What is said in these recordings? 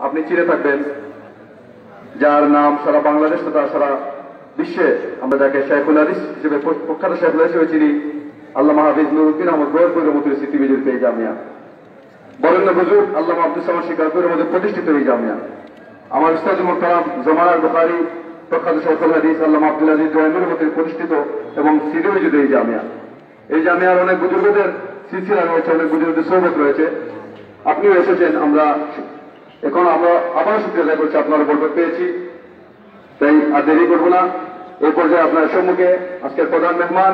আপনি চিনে থাকবেন, যার নাম সারা বাংলাদেশ তথা সারা বিশ্বে আমরা যাকে শেখুল হাদিস হিসেবে প্রখ্যাত শেখুল হাদিস হিসেবে চিনি, আল্লামা হাফিজ নুরউদ্দিন আহমদ গোয়ালপুরের মতো স্মৃতি বিজড়িত এই জামিয়া, বরেণ্য বুজুর্গ আল্লামা আব্দুস সামাদ শিকারপুরের মধ্যে প্রতিষ্ঠিত এই জামিয়া, আমার উস্তাদ মুহতারাম জমানার বুখারী প্রখ্যাত শেখুল হাদিস আল্লামা আব্দুল আজিজ জয়নুরের মধ্যে প্রতিষ্ঠিত এবং স্মৃতি বিজড়িত এই জামিয়া। এই জামিয়ার অনেক বুজুর্গদের সিলসিলা রয়েছে, অনেক বুজুর্গদের সোহবত রয়েছে। আপনিও এসেছেন, আমরা এখন আবারও শুকরিয়া আদায় করছি, আপনারা বরকত পেয়েছি, তাই আর দেরি করবো না। এই পর্যায়ে আপনার সম্মুখে আজকের প্রধান মেহমান,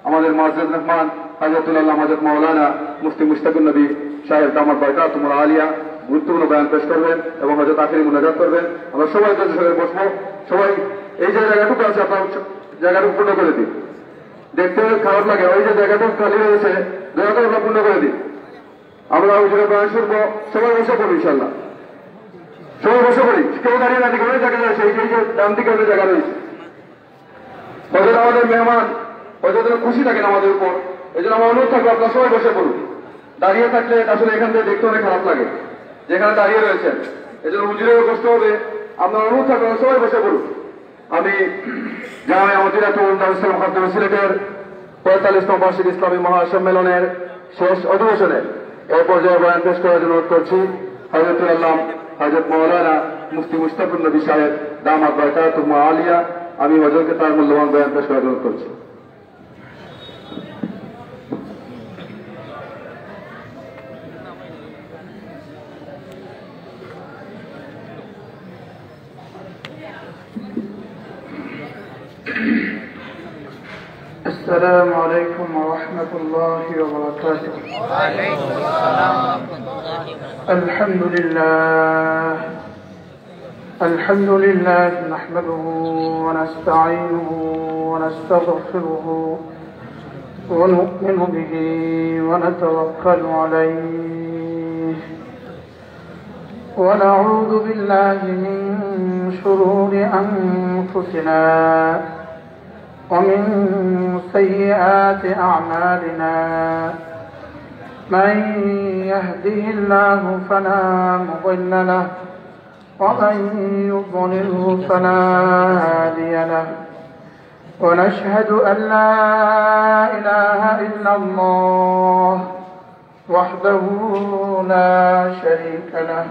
আমাদের মুআজ্জাজ মেহমান হাজরাতুল্লাহ হযরত মাওলানা মুফতি মুশতাকুন নবী সাহেব দামাত বারকাতুহুল আলিয়া গুরুত্বপূর্ণ বয়ান পেশ করবেন এবং হযরত আখিরি মুনাজাত করবেন। আমরা সবাই ধৈর্য সহকারে বসবো। সবাই এই যে জায়গাটুকু আছে আপনার জায়গাটুকু পূর্ণ করে দিন। দেখতে খারাপ লাগে, ওই যে জায়গাটুকু খালি রয়েছে দয়া করে আমরা পূর্ণ করে দিই। আমরা ওই জায়গায় বয়ান শুনবো, সবাই বসে পড়ি ইনশাআল্লাহ, সবাই বসে পড়ি, কেউ দাঁড়িয়ে না, দিকে অনেক জায়গা রয়েছে, এই যে ডান দিকে অনেক জায়গা রয়েছে। হয়তো আমাদের মেহমান হয়তো খুশি থাকেন আমাদের উপর, এই জন্য আমার অনুরোধ থাকবে আপনারা সবাই বসে পড়ুন। দাঁড়িয়ে থাকলে আসলে এখান থেকে দেখতে অনেক খারাপ লাগে, যেখানে দাঁড়িয়ে রয়েছেন, এই জন্য হুজুরেরও কষ্ট হবে। আপনার অনুরোধ থাকবে সবাই বসে পড়ুন। আমি জামিয়া মদিনাতুল দারুস সালাম খাতুন সিলেটের 45তম বার্ষিক ইসলামী মহাসম্মেলনের শেষ অধিবেশনে এই পর্যায়ে বয়ান পেশ করার জন্য অনুরোধ করছি হযরতুল্লাহ হযরত মাওলানা মুফতি মুশতাকুন নবী সাহেব দামাত বারকাতুহুল আলিয়া। আমি হযরতকে তার মূল্যবান বয়ান পেশ করার অনুরোধ করছি। السلام عليكم ورحمة الله وبركاته. وعليكم السلام ورحمة الله وبركاته. الحمد لله نحمده ونستعينه ونستغفره ونؤمن به ونتوكل عليه ونعوذ بالله من شرور أنفسنا ومن سيئات أعمالنا. من يهده الله فلا مضل له ومن يضلله فلا هادي له. ونشهد أن لا إله إلا الله وحده لا شريك له.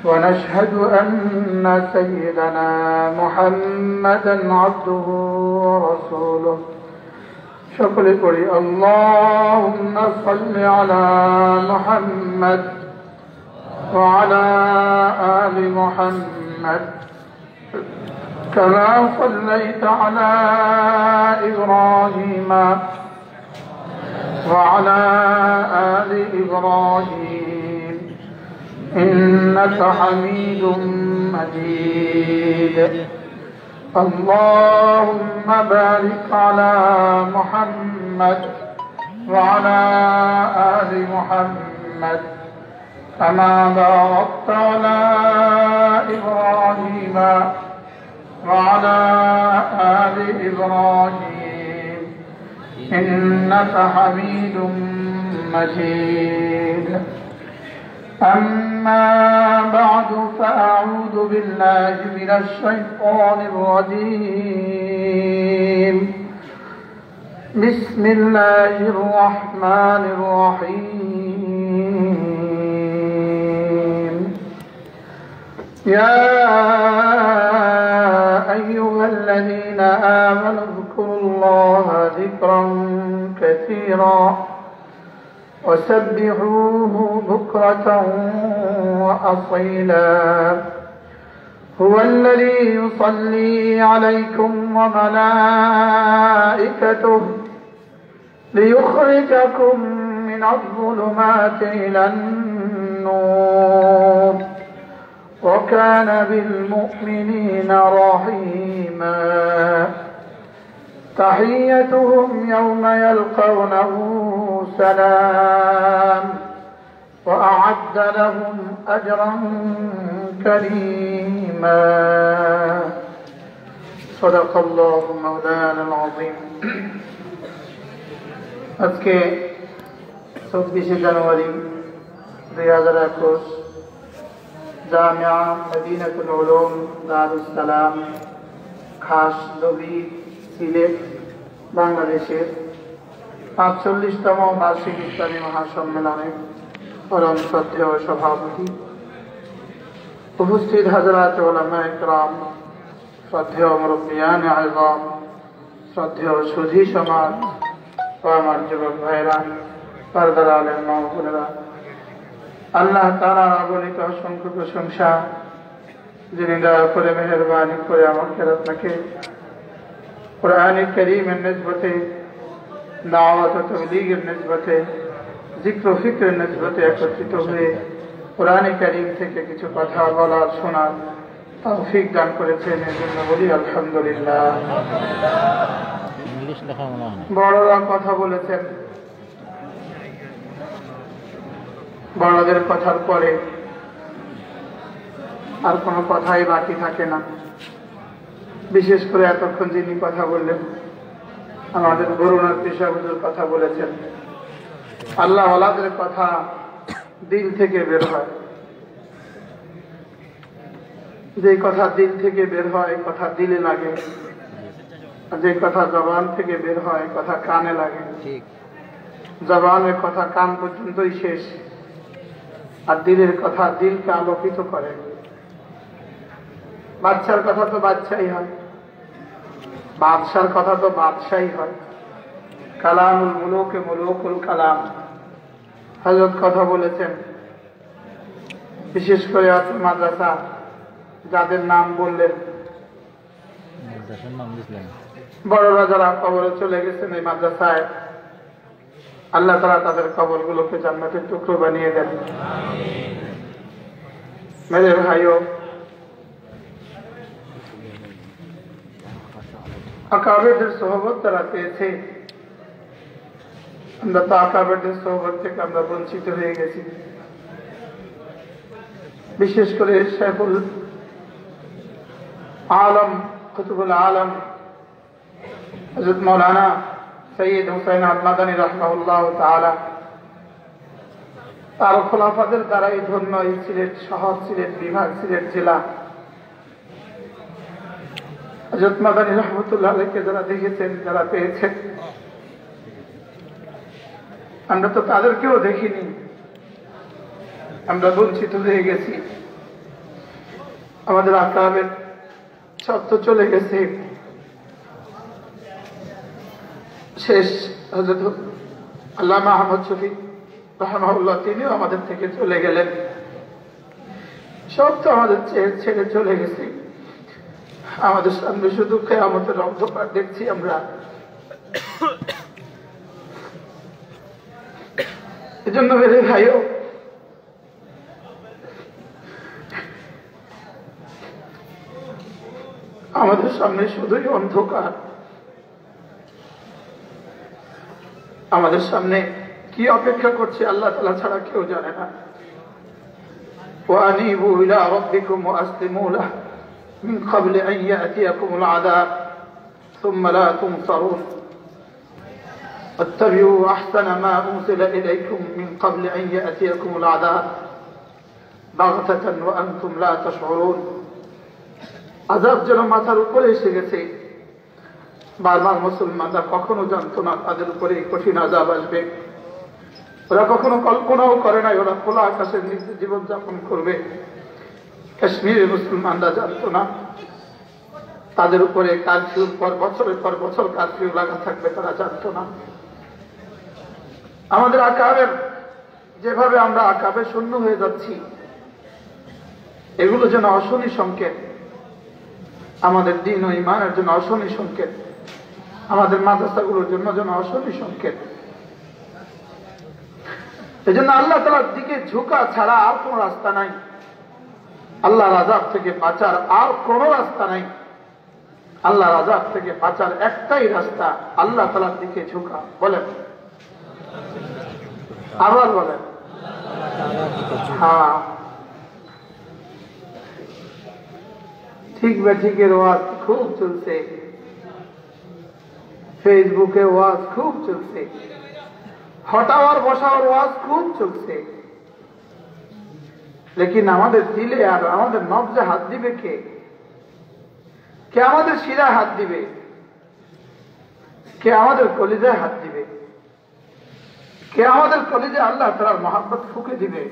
ونشهد أن سيدنا محمدا عبده ورسوله. شكر قولي اللهم صل على محمد وعلى آل محمد كما صليت على إبراهيم وعلى آل إبراهيم إنك حميد مجيد. اللهم بارك على محمد وعلى آل محمد كما باركت على إبراهيم وعلى آل إبراهيم إنك حميد مجيد. أما بعد فأعوذ بالله من الشيطان الرجيم. بسم الله الرحمن الرحيم. يا أيها الذين آمنوا اذكروا الله ذكرا كثيرا وسبحوه بكرة وأصيلا. هو الذي يصلي عليكم وملائكته ليخرجكم من الظلمات إلى النور وكان بالمؤمنين رحيما. تحيتهم يوم يلقونه سلام وأعد لهم أجرا كريما. صدق الله مولانا العظيم. আজকে 24শে জানুয়ারি 2021 জামিয়া মদিনাতুল উলুম দারুস সালাম খাস নবী সিলেট বাংলাদেশের ৪৫তম বার্ষিক ইসলামী মহাসম্মেলনে পরম শ্রদ্ধেয় সভাপতি, উপস্থিত হযরত উলামায়ে কেরাম, শ্রদ্ধেয় মুরব্বিয়ানে আযম, শ্রদ্ধেয় সুধী সমাজ ও আমার যুবক ভাইরা, পর্দার আলেম মা ও বোনেরা, আল্লাহ তাআলার অগণিত অসংখ্য প্রশংসা, যিনি দয়া করে মেহেরবানি করে আমাকে আপনাকে কোরআন কারীমের নিসবতে, দাওয়াত ও তাবলীগের নিসবতে, জিক্র ও ফিকরের নিসবতে একত্রিত হয়ে কোরআন কারীম থেকে কিছু কথা বলার শোনার তৌফিক দান করেছেন। এর জন্য বলি আলহামদুলিল্লাহ। বড়রা কথা বলেছেন, বড়দের কথার পরে আর কোনো কথাই বাকি থাকে না। বিশেষ করে এতক্ষণ যিনি কথা বললেন, আমাদের বরুণার পেশা হুজুর কথা বলেছেন। আল্লাহ ওয়ালাদের কথা দিল থেকে বের হয়, যে কথা দিল থেকে বের হয় কথা দিলে লাগে, যে কথা জবান থেকে বের হয় কথা কানে লাগে। জবানের কথা কান পর্যন্তই শেষ, আর দিলের কথা দিলকে আলোকিত করে। বাচ্চার কথা তো বাচ্চাই হয়, বাদশার কথা তো বাদশাই হয়। কালামুল মুলুকে মুলুকুল কালাম। হযরত কথা বলেছেন, বিশেষ করে মাদ্রাসা যাদের নাম বললেন, বড়রা যারা কবরে চলে গেছেন এই মাদ্রাসায়, আল্লাহ তাআলা তাদের কবরগুলোকে জান্নাতের টুকরো বানিয়ে দেন। মেরে ভাইও, আকাবেরদের সোহবত তারা পেয়েছে, আমরা তো আকাবেরদের সোহবত থেকে আমরা বঞ্চিত হয়ে গেছি। বিশেষ করে শাইখুল আলম, কুতুবুল আলম হযরত মাওলানা সৈয়দ হুসাইন আল-মাদানী রাহিমাহুল্লাহ তাআলা, তার খোলাফাদের দ্বারাই ধন্য এই সিলেট শহর, সিলেট বিভাগ, সিলেট জেলা। হযরত মাদানী রাহমাতুল্লাহ আলাইহিকে যারা দেখেছেন, যারা পেয়েছেন, আমরা তো তাদেরকেও দেখিনি, আমরা বঞ্চিত হয়ে গেছি। আমাদের আকাবের সব তো চলে গেছে। শেষ হযরত আল্লামা আহমদ শফি রাহিমাহুল্লাহ, তিনিও আমাদের থেকে চলে গেলেন। সব তো আমাদের ছেড়ে চলে গেছে। আমাদের সামনে শুধু কিয়ামতের অন্ধকার দেখছি আমরা। এজন্য মেরে ভাইও, আমাদের সামনে শুধুই অন্ধকার। আমাদের সামনে কি অপেক্ষা করছে আল্লাহ তাআলা ছাড়া কেউ জানে না। ওয়ানিবু ইলা রাব্বিকুম ওয়াসলিমু লাহু মিন ক্বাবলি আন ইয়াতিয়াকুমুল আযাব সুম্মা লা তুনসারুন ওয়াত্তাবিউ আহসানা মা উনজিলা ইলাইকুম মিন ক্বাবলি আন ইয়াতিয়াকুমুল আযাব বাগতাতান ওয়া আনতুম লা তাশউরুন। আযাব যেন মাথার উপরে এসে গেছে। বারবার মুসলমানরা কখনো জানতো না তাদের উপরে কঠিন আযাব আসবে। ওরা কখনো কল্পনাও করে নাই ওরা খোলা আকাশের নিচে জীবনযাপন করবে। কাশ্মীরের মুসলমানরা জানতো না তাদের উপরে কারফিউর পর বছরের পর বছর কারফিউ লাগা থাকবে, তারা জানতো না। আমাদের আকাবের, যেভাবে আমরা আকাবে শূন্য হয়ে যাচ্ছি, এগুলো যেন অশনি সংকেত, আমাদের দ্বীন ও ঈমানের জন্য অশনি সংকেত, আমাদের মাদ্রাসাগুলোর জন্য যেন অশনি সংকেত। এজন্য আল্লাহ তাআলার দিকে ঝুঁকা ছাড়া আর কোনো রাস্তা নাই। আল্লাহর আযাব থেকে বাঁচার আর কোনো রাস্তা নাই। আল্লাহর আযাব থেকে বাঁচার একটাই রাস্তা, আল্লাহ তাআলার দিকে ঝুঁকা। বলেন, আবার বলেন। হ্যাঁ, ঠিক বেঠিকের ওয়াজ খুব চলছে, ফেসবুকে ওয়াজ খুব চলছে, হটাওয়ার বসাওয়ার ওয়াজ খুব চলছে। লেকিন আমাদের দিলে আর আমাদের নবজে হাত দিবে কে? কে আমাদের শিরায় হাত দিবে? কে আমাদের কলিজায় হাত দিবে? কে আমাদের কলিজায় আল্লাহ তাআলার মহব্বত ফুঁকে দিবে?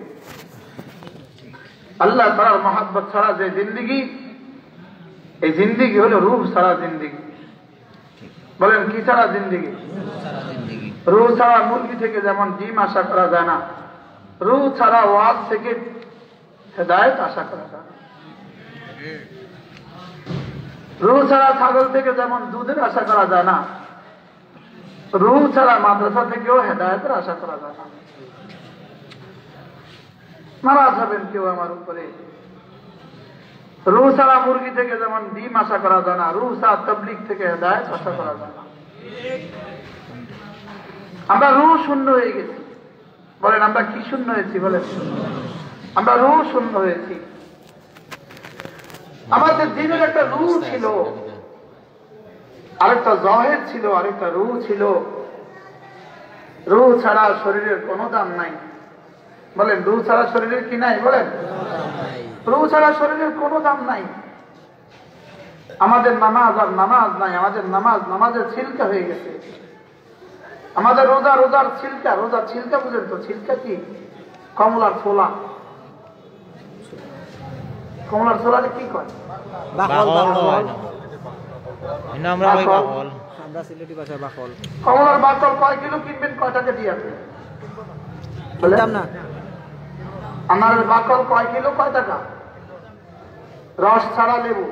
আল্লাহ তাআলার মহব্বত ছাড়া যে জিন্দেগি, এই জিন্দেগি হলো রূহ ছাড়া জিন্দেগি। বলেন কি ছাড়া জিন্দেগি? রূহ ছাড়া মুরগি থেকে যেমন ডিম আশা করা যায় না, রূহ ছাড়া ওয়াজ থেকে হেদায়েত আশা করা যায় না। রূহ ছাড়া ছাগল থেকে যেমন দুধের আশা করা যায় না, রূহ ছাড়া মাদ্রাসা থেকেও হেদায়েতের আশা করা যায় না। নারাজ হবেন কেউ আমার উপরে। রূহ ছাড়া মুরগি থেকে যেমন ডিম আশা করা যায় না, রূহ ছাড়া তাবলীগ থেকে হেদায়েত আশা করা যায় না। আমরা রূহ শূন্য হয়ে গেছি। বলেন আমরা কি শূন্য হয়েছি? বলেন আমরা রূহ শূন্য হয়েছি। আমাদের দিনের একটা রূহ ছিল, আরেকটা জহের ছিল, আরেকটা রূহ ছিল। রূহ ছাড়া শরীরের কোনো দাম নাই। বলেন রূহ ছাড়া শরীরের কি নাই? বলেন রূহ ছাড়া শরীরের কোনো দাম নাই। আমাদের নামাজ আর নামাজ নাই। আমাদের নামাজ নামাজের ছিলকা হয়ে গেছে। আমাদের রোজা রোজার ছিলকা। রোজার ছিলকা বুঝেন তো? ছিলকা কি? কমলার ছোলা। কমলার ছোলাকে কি কয়? কমলার বাকল কয় কিলো কিনবেন? কয় টাকা দিয়ে? আমার বাকল কয় কিলো? কয় টাকা? রস ছাড়া লেবু,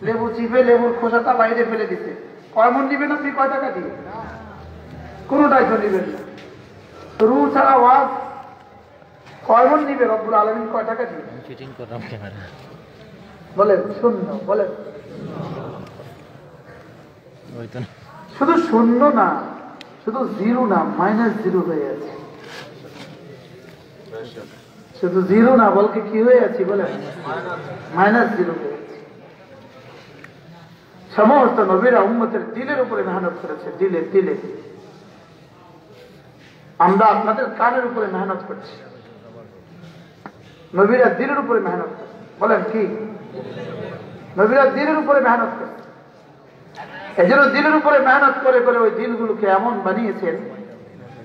লেবু চিপে লেবুর খোসাটা বাইরে ফেলে দিতে কয় মন দিবেন আপনি? কয় টাকা দিয়ে? কোনটাই তো নিবেন না। রূহ ছাড়া ওয়াজ কয় মন নিবে রব্বুল আলামিন? কয় টাকা দিবে? বলেন শূন্য। বলেন শুধু শূন্য না, শুধু জিরো না, -0 হয়ে আছে। শুধু জিরো না, বলকে কি হয়ে আছে? বলেন -0 হয়ে আছে। সমস্ত নবীরা উম্মতের দিলের উপরে মেহনত করেছে। দিলে দিলে। আমরা আপনাদের কানের উপরে মেহনত করছি, নবীরা দিলের উপরে মেহনত করছে। বলেন কি? নবীরা দিলের উপরে মেহনত করছে। এই জন্য দিলের উপরে মেহনত করে করে ওই দিলগুলোকে এমন বানিয়েছেন,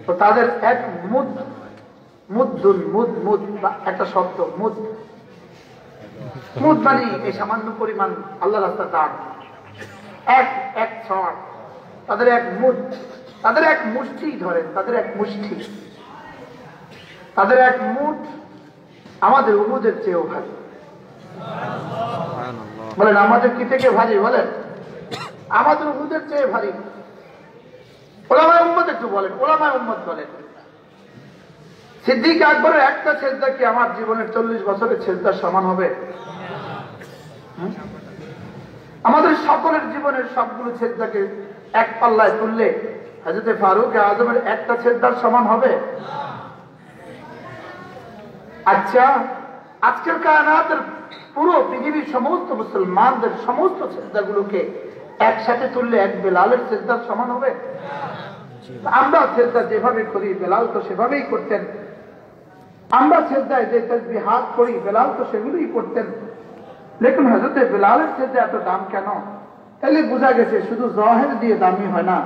তো তাদের এক মুদ, মুদ্দুন, মুদ মুদ একটা শব্দ, মুদ মুদ মানে এই সামান্য পরিমাণ আল্লাহ রাস্তার দান, এক এক ছড়, তাদের এক মুদ, তাদের এক মুষ্টি ধরেন, তাদের এক মুষ্টি, তাদের এক মুঠ আমাদের উহুদের চেয়েও ভারী। বলেন আমাদের কি থেকে ভারী? বলেন আমাদের উহুদের চেয়ে ভারী। ওলামায়ে উম্মত একটু বলেন, ওলামায়ে উম্মত বলেন সিদ্দিক আকবরের একটা সেজদা কি আমার জীবনের 40 বছরের সেজদার সমান হবে? আমাদের সকলের জীবনের সবগুলো সেজদাকে এক পাল্লায় তুললে হযরত ফারুক আযমের একটা সেজদার সমান হবে? আচ্ছা, আজকের কায়নাতের পুরো পৃথিবীর সমস্ত মুসলমানদের সমস্ত সেজদাগুলোকে একসাথে তুললে এক বেলালের সেজদার সমান হবে? আমরা সেজদা যেভাবে করি বেলাল তো সেভাবেই করতেন। আমরা সেজদায় যে তাসবিহাত করি বেলাল তো সেগুলোই করতেন। লেকিন হযরত বেলালের সেজদা এত দাম কেন? তাহলে বোঝা গেছে শুধু জহের দিয়ে দামি হয় না,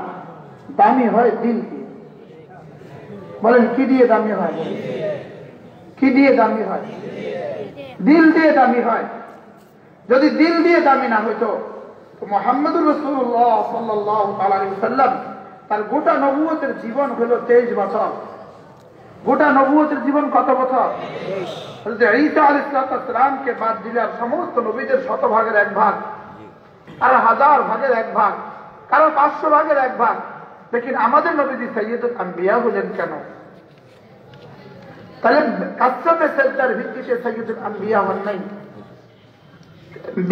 দামি হয় দিল দিয়ে। বলেন কি দিয়ে দামি হয়? কি দিয়ে দামি হয়? দিল দিয়ে দামি হয়। যদি দিল দিয়ে দামি না হইতো তো মুহাম্মদুর রাসূলুল্লাহ সাল্লাল্লাহু আলাইহি ওয়াসাল্লাম তার গোটা নবুয়তের জীবন হলো 23 বছর। গোটা নবুয়তের জীবন কত বছর? হযরত ঈসা আলাইহিস সালামকে বাদ দিলে আর সমস্ত নবীদের 100 ভাগের 1 ভাগ, আর 1000 ভাগের 1 ভাগ, কারো 500 ভাগের 1 ভাগ। লেকিন আমাদের নবীজি সাইয়্যিদুল আম্বিয়া হলেন কেন? তাহলে কাসরাতে সেজদার ভিত্তিতে সাইয়্যিদুল আম্বিয়া হন নাই,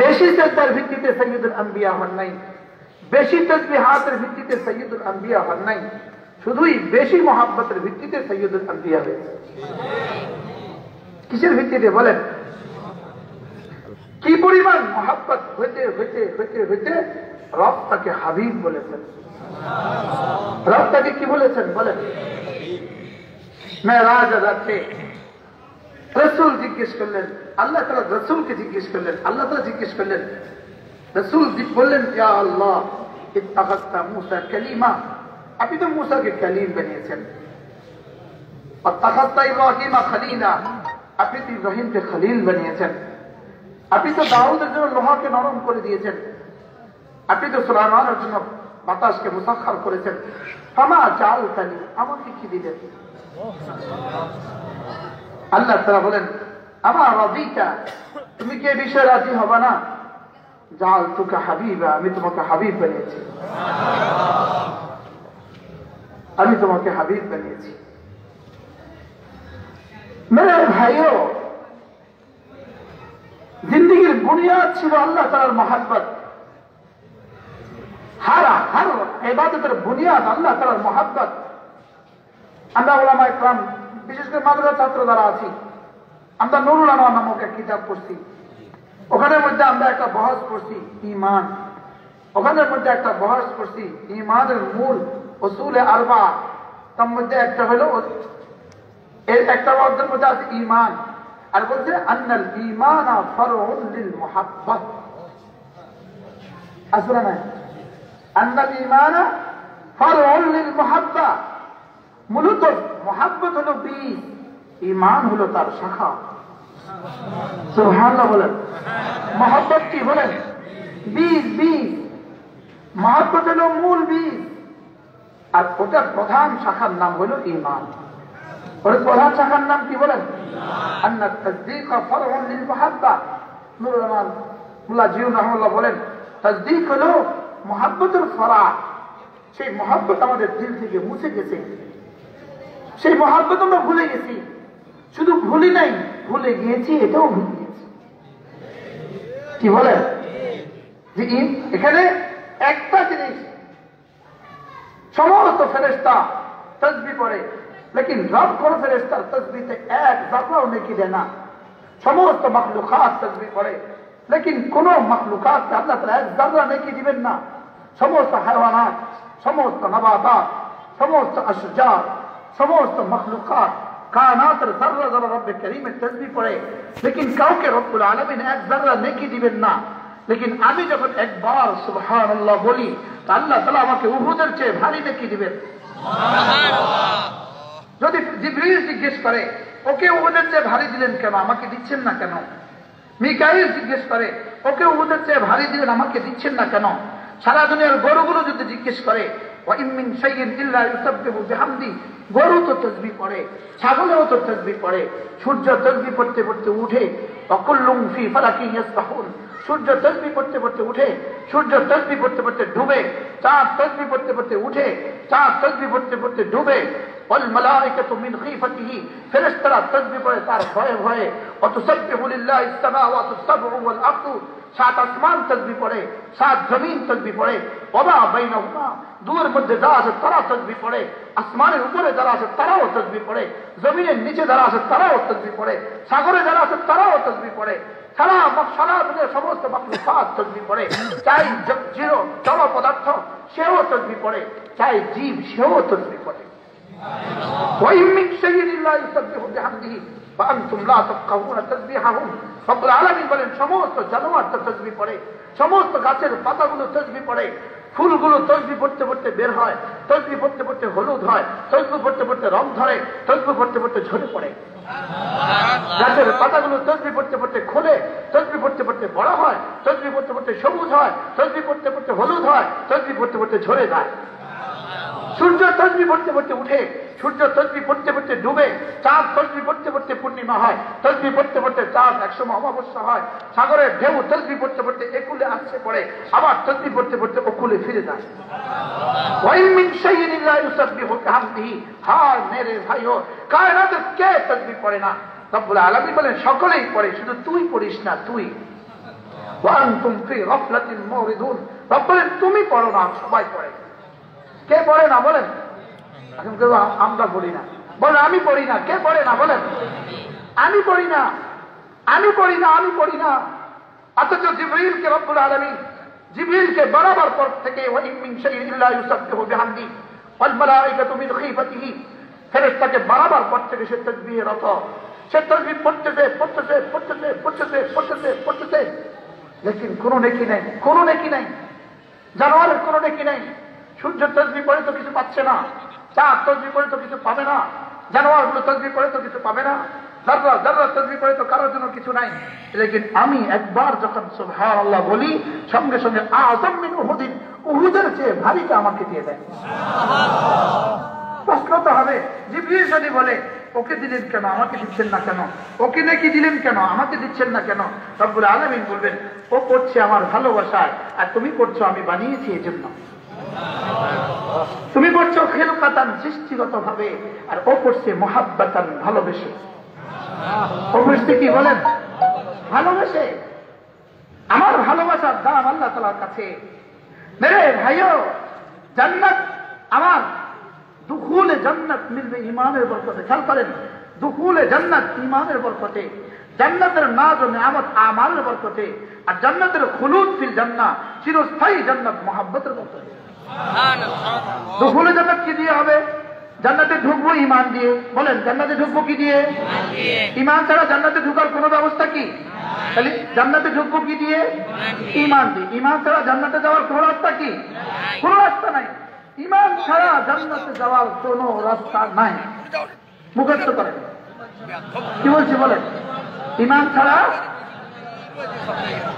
বেশি সেজদার ভিত্তিতে সাইয়্যিদুল আম্বিয়া হন নাই, বেশি তাসবিহাতের ভিত্তিতে সাইয়্যিদুল আম্বিয়া হন নাই, শুধুই বেশি মহব্বতের ভিত্তিতে সাইয়্যিদুল আম্বিয়া হয়েছে। কিসের ভিত্তিতে? বলেন কি পরিমাণ মহব্বত হইতে হইতে হইতে হইতে রব তাকে হাবিব বলেছেন। রব তাকে কি বলেছেন? বলেন মেরাজ রাতে রসুল জিজ্ঞেস করলেন, আল্লাহ তাআলা রসুলকে জিজ্ঞেস করলেন, আল্লাহ তাআলা জিজ্ঞেস করলেন, রসুল বললেন, ইয়া আল্লাহ ইত্তাখাযতা মূসা কালিমা, আপনি তো মূসাকে কালিম বানিয়েছেন। ওয়াত্তাখাযতা ইব্রাহিমা খলিলা, আপনি তো ইব্রাহিমকে খলিল বানিয়েছেন। আপনি তো দাউদের জন্য লোহাকে নরম করে দিয়েছেন। আপনি তো সুলাইমানের জন্য বাতাসকে মুসাখখার করেছেন। ফামা জাআলতানি, আমাকে কি দিলেন? আল্লাহ তাআলা বলেন, আমা রাদিতা, তুমি কি এই বিষয়ে রাজি হবে না? জাআলতুকা হাবিবা, আমি তোমাকে হাবিব বানিয়েছি। আমি তোমাকে হাবিব বানিয়েছি। মেরে ভাইও, জিন্দগির বুনিয়াদ ছিল আল্লাহ তাআলার মহব্বত। হর ইবাদতের বুনিয়াদ আল্লাহ তাআলার মহব্বত। আমরা উলামায়ে কেরাম, বিশেষ করে মাদ্রাসা ছাত্র যারা আছি, আমরা নুরুল আনোয়ার নামক এক কিতাব পড়ছি। ওখানের মধ্যে আমরা একটা বহস পড়ছি ঈমান। ওখানের মধ্যে একটা বহস পড়ছি ঈমানের মূল উসুলে আরবা। তার মধ্যে একটা হলো, এর একটা ওয়ার্ডের মধ্যে আছে ঈমান, আর বলছে আন্নাল ঈমানা ফারউন লিল মুহাব্বাত। আসলে না, আন্নাল ঈমানা ফারউন লিল মুহাব্বা, মূলত মুহাব্বত হলো বীজ, ঈমান হলো তার শাখা। সুবহানাল্লাহ বলেন। মুহাব্বত কি বলেন? বীজ। বীজ মুহাব্বত হলো মূল বীজ, আর ওটার প্রধান শাখার নাম হলো ঈমান। ওর প্রধান শাখার নাম কি বলেন? আন্না তাসদীক ফারউন লিল মুহাব্বা। নুরুল আমান মুল্লাহ জিউ রাহমাতুল্লাহ বলেন, তাসদীক হলো মুহাব্বতের ফরা। সেই মুহাব্বত আমাদের দিল থেকে মুছে গেছে, সেই মুহাব্বত আমরা ভুলে গেছি। শুধু ভুলি নাই, ভুলে গিয়েছি, এটাও ভুলে গেছি। কি বলেন? যে এখানে একটা জিনিস, সমস্ত ফেরেশতা তাসবিহ পড়ে, লেকিন রব কোন ফেরেশতার তাসবিহতে এক যারাও নেকি দেয় না। সমস্ত মাখলুকাত তাসবিহ পড়ে, লেকিন কোন মাখলুকাতকে আল্লাহ তাআলা এক যারা নেকি দিবেন না। সমস্ত হায়াওয়ানাত, সমস্ত নবাতাত, সমস্ত আশজার, সমস্ত মাখলুকাত কায়নাতের যারা যারা রব্বে কারীমের তাসবিহ পড়ে, লেকিন কাউকে রব্বুল আলামিন এক যারা নেকি দিবেন না। লেকিন আমি যখন একবার সুবহানাল্লাহ বলি, তা আল্লাহ তাআলা আমাকে উহুদের চেয়ে ভারী নেকি দিবেন। যদি জিবরিল জিজ্ঞেস করে, ওকে উহুদের চেয়ে ভারী দিলেন কেন, আমাকে দিচ্ছেন না কেন? মিকাইল জিজ্ঞেস করে, ওকে উহুদের চেয়ে ভারী দিলেন, আমাকে দিচ্ছেন না কেন? সারা দুনিয়ার গরুগুলো যদি জিজ্ঞেস করে, ওয়া ইন মিন শাইইন ইল্লা ইউসাব্বিহু বিহামদি, গরু তো তাসবিহ পড়ে, ছাগলেও তো তাসবিহ পড়ে। সূর্য তাসবিহ পড়তে পড়তে উঠে, ওয়াকুল্লুম ফি ফালাকিন ইয়াসবাহুন, সূর্য তাসবিহ পড়তে পড়তে উঠে, সূর্য তাসবিহ পড়তে পড়তে ডুবে, চাঁদ তাসবিহ পড়তে পড়তে উঠে, চাঁদ তাসবিহ পড়তে পড়তে ডুবে। ওয়াল মালায়েকাতু মিন খিফাতিহি, ফেরেশতারা তাসবিহ পড়ে তার ভয়ে ভয়ে। ওয়া তুসাব্বিহু লিল্লাহিস সামাওয়াতু সাবউ ওয়াল আরদু, সাত আসমান তাসবিহ পড়ে, সাত জমিন তাসবিহ পড়ে। ওয়া বাইনাহুমা, দুয়ের মধ্যে যারা আছে তারা তাসবিহ পড়ে, আসমানের উপরে যারা আছে তারাও তাসবিহ পড়ে, জমিনের নিচে যারা আছে তারাও তাসবিহ পড়ে, সাগরে যারা আছে তারাও তাসবিহ পড়ে। সারা দুনিয়ার সমস্ত মাখলুকাত তাসবিহ পড়ে। চাই জড় পদার্থ সেও তাসবিহ পড়ে, চাই জীব সেও তাসবিহ পড়ে। ওয়া ইন মিন শাইইন ইল্লা ইউসাব্বিহু বিহামদিহি ওয়া আনতুম লা তাফকাহুনা তাসবিহাহুম। রব্বুল আলামিন বলেন, সমস্ত জানোয়ার তাসবিহ পড়ে, সমস্ত গাছের পাতাগুলো তাসবিহ পড়ে, ফুলগুলো তাসবিহ পড়তে পড়তে বের হয়, তাসবিহ পড়তে পড়তে হলুদ হয়, তাসবিহ পড়তে পড়তে রং ধরে, তাসবিহ পড়তে পড়তে ঝরে পড়ে। গাছের পাতাগুলো তাসবিহ পড়তে পড়তে খোলে, তাসবিহ পড়তে পড়তে বড় হয়, তাসবিহ পড়তে পড়তে সবুজ হয়, তাসবিহ পড়তে পড়তে হলুদ হয়, তাসবিহ পড়তে পড়তে ঝরে যায়। সূর্য তাসবিহ পড়তে পড়তে উঠে, সূর্য তাসবিহ পড়তে পড়তে ডুবে, চাঁদ তাসবিহ পড়তে পড়তে পূর্ণিমা হয়, তাসবিহ পড়তে পড়তে চাঁদ একসময় অমাবস্যা হয়, সাগরের ঢেউ তাসবিহ পড়তে পড়তে একুলে আসছে পড়ে, আবার তাসবিহ পড়তে পড়তে ওকুলে ফিরে যায়। ওয়া ইন মিন শাইইন ইল্লা ইউসাব্বিহু বিহামদিহি। হায় মেরে ভাইও, কায়নাতের কে তাসবিহ পড়ে না? রব্বুল আলামিন বলেন, সকলেই পড়ে, শুধু তুই পড়িস না। তুই ওয়া আনতুম ফি গাফলাতিন মুরিদুন, রব বলেন তুমি পড়ো না, সবাই পড়ে। কে পড়ে না বলেন? এখন কেউ আমরা পড়ি না, বলেন আমি পড়ি না। কে পড়ে না বলেন? আমি পড়ি না, আমি পড়ি না, আমি পড়ি না। অথচ জিবরিলকে রব্বুল আলামিন, জিবরিলকে বরাবর পর থেকে ওয়া ইন মিন শাইইন ইল্লা ইউসাব্বিহু বিহামদি ওয়াল মালায়েকাতু মিন খিফাতিহি, ফেরেশতাকে বরাবর পর থেকে সে তাসবিহে রত। সে তাসবিহ পড়তেছে, লেকিন কোনো নেকি নাই, কোনো নেকি নাই, জানোয়ারের কোনো নেকি নাই। সূর্য তাসবিহ পড়ে তো কিছু পাচ্ছে না, চাঁদ তাসবিহ পড়ে তো কিছু পাবে না, জানোয়ারগুলো তাসবিহ পড়ে তো কিছু পাবে না, যাররা তাসবিহ পড়ে তো কারোর জন্য কিছু নাই। লেকিন আমি একবার যখন সুবহানাল্লাহ বলি, সঙ্গে সঙ্গে আযম মিন উহুদিন, উহুদের চেয়ে ভারীটা আমাকে দিয়ে দেয়। প্রশ্ন তো হবে, জিবরিল যদি বলে ওকে দিলেন কেন, আমাকে দিচ্ছেন না কেন, ওকে নাকি দিলেন কেন, আমাকে দিচ্ছেন না কেন? রব্বুল আলামিন বলবেন ও করছে আমার ভালোবাসায়, আর তুমি করছো আমি বানিয়েছি এই জন্য। তুমি করছো খেলকাতান, সৃষ্টিগত ভাবে, আর ও করছে মুহাব্বাতান, ভালোবেসে। ও করছে কি বলেন? ভালোবেসে। আমার ভালোবাসার দাম আল্লাহ তাআলার কাছে। মেরে ভাইও, জান্নাত আমার দুখুলে জান্নাত মিলবে ইমানের বরকতে। খেয়াল করেন, দুখুলে জান্নাত ইমানের বরকতে, জান্নাতের নাজ ও নিয়ামত আমালের বরকতে, আর জান্নাতের খুলুদ ফিল জান্নাহ, চিরস্থায়ী জান্নাত মুহাব্বতের বরকতে। দুখুলে জান্নাত কি দিয়ে হবে? জান্নাতে ঢুকবো ইমান দিয়ে। বলেন, জান্নাতে ঢুকবো কি দিয়ে? ইমান ছাড়া জান্নাতে ঢুকার কোনো ব্যবস্থা কি? তাহলে জান্নাতে ঢুকবো কি দিয়ে? ইমান দিয়ে। ইমান ছাড়া জান্নাতে যাওয়ার কোনো রাস্তা কি? কোনো রাস্তা নাই। ইমান ছাড়া জান্নাতে যাওয়ার কোনো রাস্তা নাই। মুখস্থ করেন, কি বলছি বলেন? ইমান ছাড়া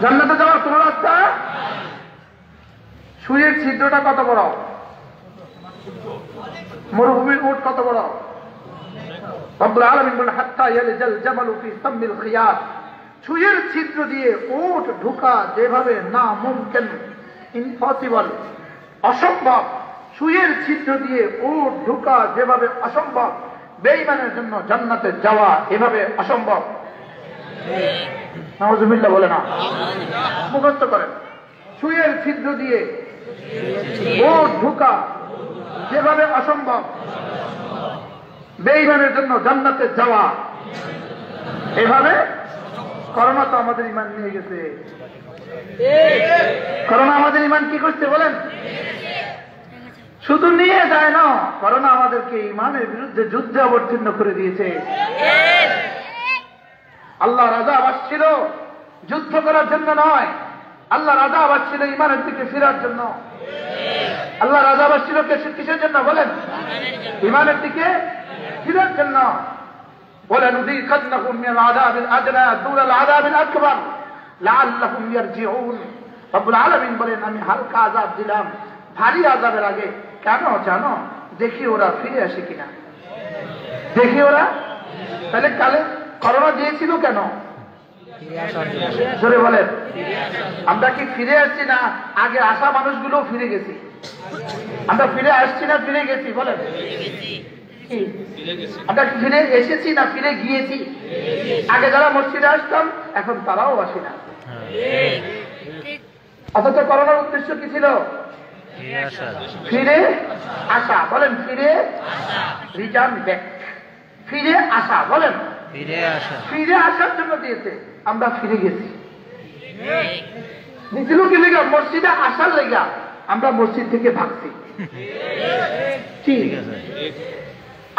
জান্নাতে যাওয়ার কোনো রাস্তা। সুইয়ের ছিদ্রটা কত বড়? মরুভূমির উট কত বড়? রব্বুল আলামিন বলেন হাত্তা ইয়ালজাল জামালু ফি সাম্মিল খিয়াত, সুইয়ের ছিদ্র দিয়ে উট ঢোকা যেভাবে না মুমকিন, ইম্পসিবল, অসম্ভব, সুইয়ের ছিদ্র দিয়ে উট ঢোকা যেভাবে অসম্ভব, বেঈমানের জন্য জান্নাতে যাওয়া এভাবে অসম্ভব। নাউজুবিল্লাহ বলে না, মুখস্থ করেন। সুইয়ের ছিদ্র দিয়ে উট ঢোকা যেভাবে অসম্ভব, বেঈমানের জন্য জান্নাতে যাওয়া এভাবে। করোনা তো আমাদের ইমান নিয়ে গেছে। করোনা আমাদের ইমান কি করছে বলেন? শুধু নিয়ে যায় না, করোনা আমাদেরকে ইমানের বিরুদ্ধে যুদ্ধে অবতীর্ণ করে দিয়েছে। আল্লাহ রাজা আসছিল যুদ্ধ করার জন্য নয়, আল্লাহ রাজা আসছিল ইমানের দিকে ফেরার জন্য। আল্লাহ রাজা আসছিল কিসের জন্য বলেন? ইমানের দিকে ফেরার জন্য। বলেন উযীকান্নাহুম মিনাল আযাবিল আদনা দুনাল আযাবিল আকবার লাআল্লাহুম ইয়ারজিউন। রব্বুল আলামিন বলেন আমি হালকা আযাব দিলাম ভারী আযাবের আগে, কেন জানো? দেখি ওরা ফিরে আসে কিনা, দেখি ওরা। তাহলে কালে করোনা দিয়েছিল কেন? জোরে বলেন। আমরা কি ফিরে আসছি না আগে আসা মানুষগুলো ফিরে গেছি? আমরা ফিরে আসছি না ফিরে গেছি বলেন? আমরা কি ফিরে এসেছি না ফিরে গিয়েছি? আগে যারা মসজিদে আসতাম এখন তারাও আসে না। অথচ করোনার উদ্দেশ্য কি ছিল? ফিরে আসা। বলেন ফিরে রিটার্ন ব্যাক, ফিরে আসা। বলেন ফিরে আসার জন্য দিয়েছে, আমরা ফিরে গেছি। দিছিল কি লেগা? মসজিদে আসার লেগা আমরা মসজিদ থেকে ভাগছি। ঠিক আছে।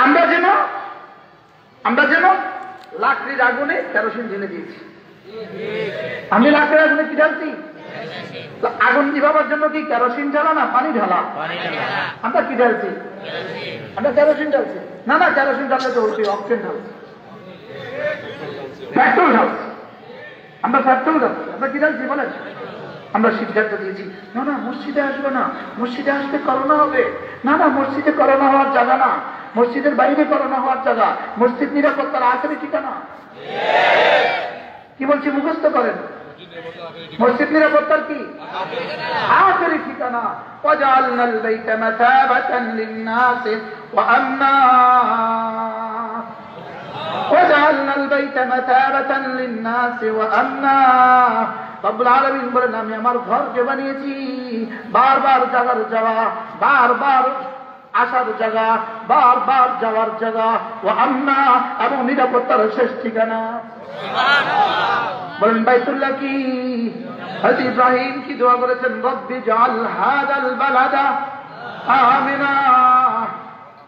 আমরা যেন লাকড়ির আগুনে কেরোসিন ঢেলে দিয়েছি। আমি লাকড়ির আগুনে কি ঢালছি? আগুন নিভাবার জন্য কি কেরোসিন ঢালা না পানি ঢালা? আমরা কি ঢালছি? আমরা কেরোসিন ঢালছি। না না, কেরোসিন ঢাললে তো হচ্ছে অক্সিজেন ঢালছি, পেট্রোল ঢালছি। আমরা পেট্রোল ঢালছি। আমরা কি ঢালছি বলেন? আমরা সিদ্ধান্ত দিয়েছি না না মসজিদে আসবে না, মসজিদে আসলে করোনা হবে। না না, মসজিদে করোনা হওয়ার জায়গা না, মসজিদের বাইরে করোনা হওয়ার জায়গা। মসজিদ নিরাপত্তার আখেরি ঠিকানা। কি বলছি মুখস্থ করেন? মসজিদ নিরাপত্তার কি আখেরি ঠিকানা। ওয়াজআলনাল বাইতা মাতাবাতান লিন-নাসি ওয়া আমনা, ওয়াজআলনাল বাইতা মাতাবাতান লিন-নাসি ওয়া আমনা। রব্বুল আলামিন বলেন আমি আমার ঘরকে বানিয়েছি বারবার যাওয়ার জায়গা, বারবার আসার জায়গা, বারবার যাওয়ার জায়গা, ও আমনা, এবং নিরাপত্তার শেষ ঠিকানা। বলেন বাইতুল্লাহ কি? হযরত ইব্রাহিম কি দোয়া করেছেন? রব্বি জাল হাদাল বালাদা আমিনা,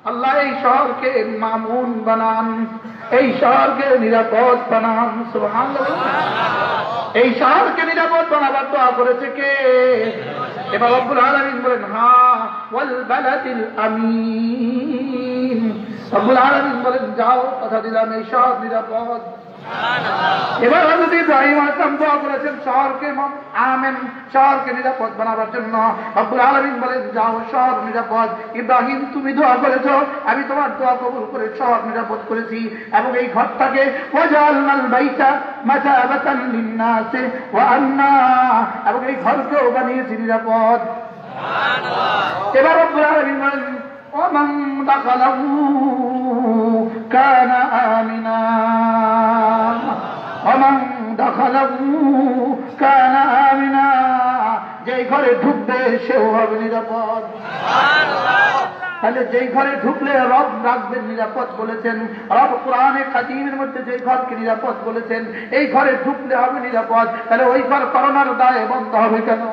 আল্লাহ এই শহরকে মামুন বানান। এই শহরকে নিরাপদ বানান। সুবহানাল্লাহ। এই শহরকে নিরাপদ বানাবার দোয়া করেছে কে? এবার রব্বুল আলামিন বলেন হ্যাঁ ওয়াল বালাদিল আমিন। রব্বুল আলামিন বলেন যাও, কথা দিলাম এই শহর নিরাপদ। এবার হযরত ইব্রাহিম আলাইহিস সালাম দোয়া করেছেন শহরকে আমেন, শহরকে নিরাপদ বানাবার জন্য। রব্বুল আলামিন বলেন যাও শহর নিরাপদ। ইব্রাহিম তুমি দোয়া করেছো, আমি তোমার দোয়া কবুল করে শহর নিরাপদ করেছি এবং এই ঘরটাকে ওয়াজালনাল বাইতা মাতাবাতান লিন-নাসি ওয়া আন্না, এবং এই ঘরকেও বানিয়েছি নিরাপদ। সুবহানাল্লাহ। এবার রব্বুল আলামিন বলেন ওমান দাখালাহু কানা আমিনা, ওমান দাখালাহু কানা আমিনা, যেই ঘরে ঢুকবে সেও হবে নিরাপদ। সুবহানাল্লাহ। তাহলে যেই ঘরে ঢুকলে রব রাখবেন নিরাপদ বলেছেন, রব কোরআনে কারীমের মধ্যে যেই ঘরকে নিরাপদ বলেছেন, এই ঘরে ঢুকলে হবে নিরাপদ। তাহলে ওই ঘর করোনার দায়ে বন্ধ হবে কেন?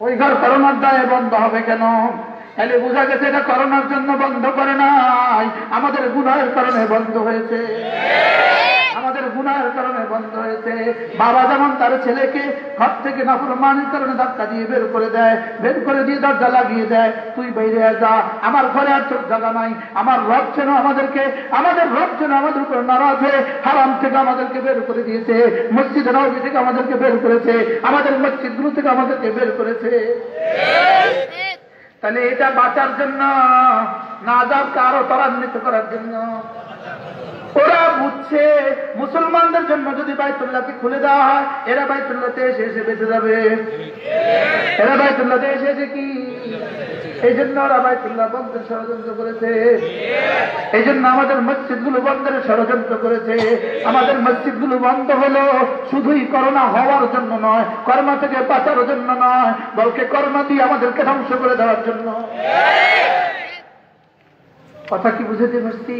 ওই ঘর করোনার দায়ে বন্ধ হবে কেন? তাহলে বোঝা গেছে এটা করোনার জন্য বন্ধ করে নাই, আমাদের গুনাহের কারণে বন্ধ হয়েছে। আমাদের গুনাহের কারণে বন্ধ হয়েছে। বাবা যেমন তার ছেলেকে ঘর থেকে নাফরমানির কারণে ধাক্কা দিয়ে বের করে দেয়, বের করে দিয়ে দরজা লাগিয়ে দেয়, তুই বাইরে যা, আমার ঘরে আর তোর জায়গা নাই। আমার রব যেন আমাদেরকে, আমাদের রব যেন আমাদের উপর নারাজ হয়ে হারাম থেকে আমাদেরকে বের করে দিয়েছে, মসজিদ নববী থেকে আমাদেরকে বের করেছে, আমাদের মসজিদগুলো থেকে আমাদেরকে বের করেছে। তাহলে এটা বাঁচার জন্য না, আযাবকে আরো ত্বরান্বিত করার জন্য। ওরা বুঝছে মুসলমানদের জন্য যদি বাইতুল্লাহকে খুলে দেওয়া হয়, এরা বাইতুল্লাহতে এসে এসে বেঁচে যাবে। এরা বাইতুল্লাহতে এসে এসে কি, এই জন্য ওরা বাইতুল্লাহ বন্ধের ষড়যন্ত্র করেছে। এই জন্য আমাদের মসজিদগুলো বন্ধের ষড়যন্ত্র করেছে। আমাদের মসজিদগুলো বন্ধ হলো শুধুই করোনা হওয়ার জন্য নয়, করোনা থেকে বাঁচার জন্য নয়, বলকে করোনা দিয়ে আমাদেরকে ধ্বংস করে দেওয়ার জন্য। কথা কি বুঝেতে পারছি?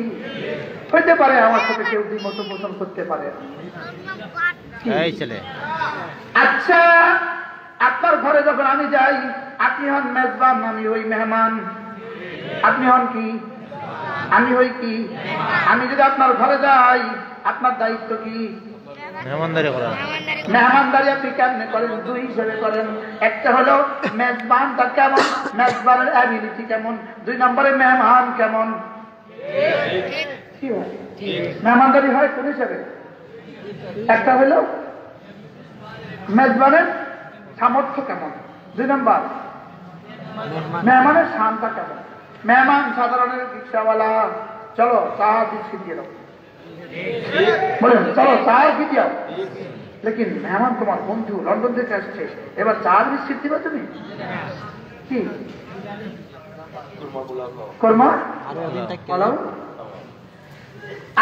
হইতে পারে আমার সাথে কেউ দ্বিমত পোষণ করতে পারে। আচ্ছা, আপনার ঘরে যখন আমি যাই, আপনি হন মেজবান, আমি হই মেহমান। আপনি হন কি? আমি হই কি? আমি যদি আপনার ঘরে যাই, আপনার দায়িত্ব কি? মেহমানদারি করা। মেহমানদারি আপনি কেমনে করেন? দুই হিসেবে করেন। একটা হলো মেজবানটা কেমন, মেজবানের অ্যাবিলিটি কেমন, দুই নম্বরে মেহমান কেমন। মেহমানদারি হয় কোন হিসাবে? একটা হলো মেজবানের সামর্থ্য কেমন, দুই নম্বর মেহমানের শানটা কেমন। মেহমান সাধারণের রিক্সাওয়ালা, চলো চা বিস্কিট দিয়ে দাও, বলেন চলো চা কি দিও, লেকিন মেহমান তোমার বন্ধু লন্ডন থেকে আসছে, এবার চা বিস্কিট দিবা তুমি কি কর্মা?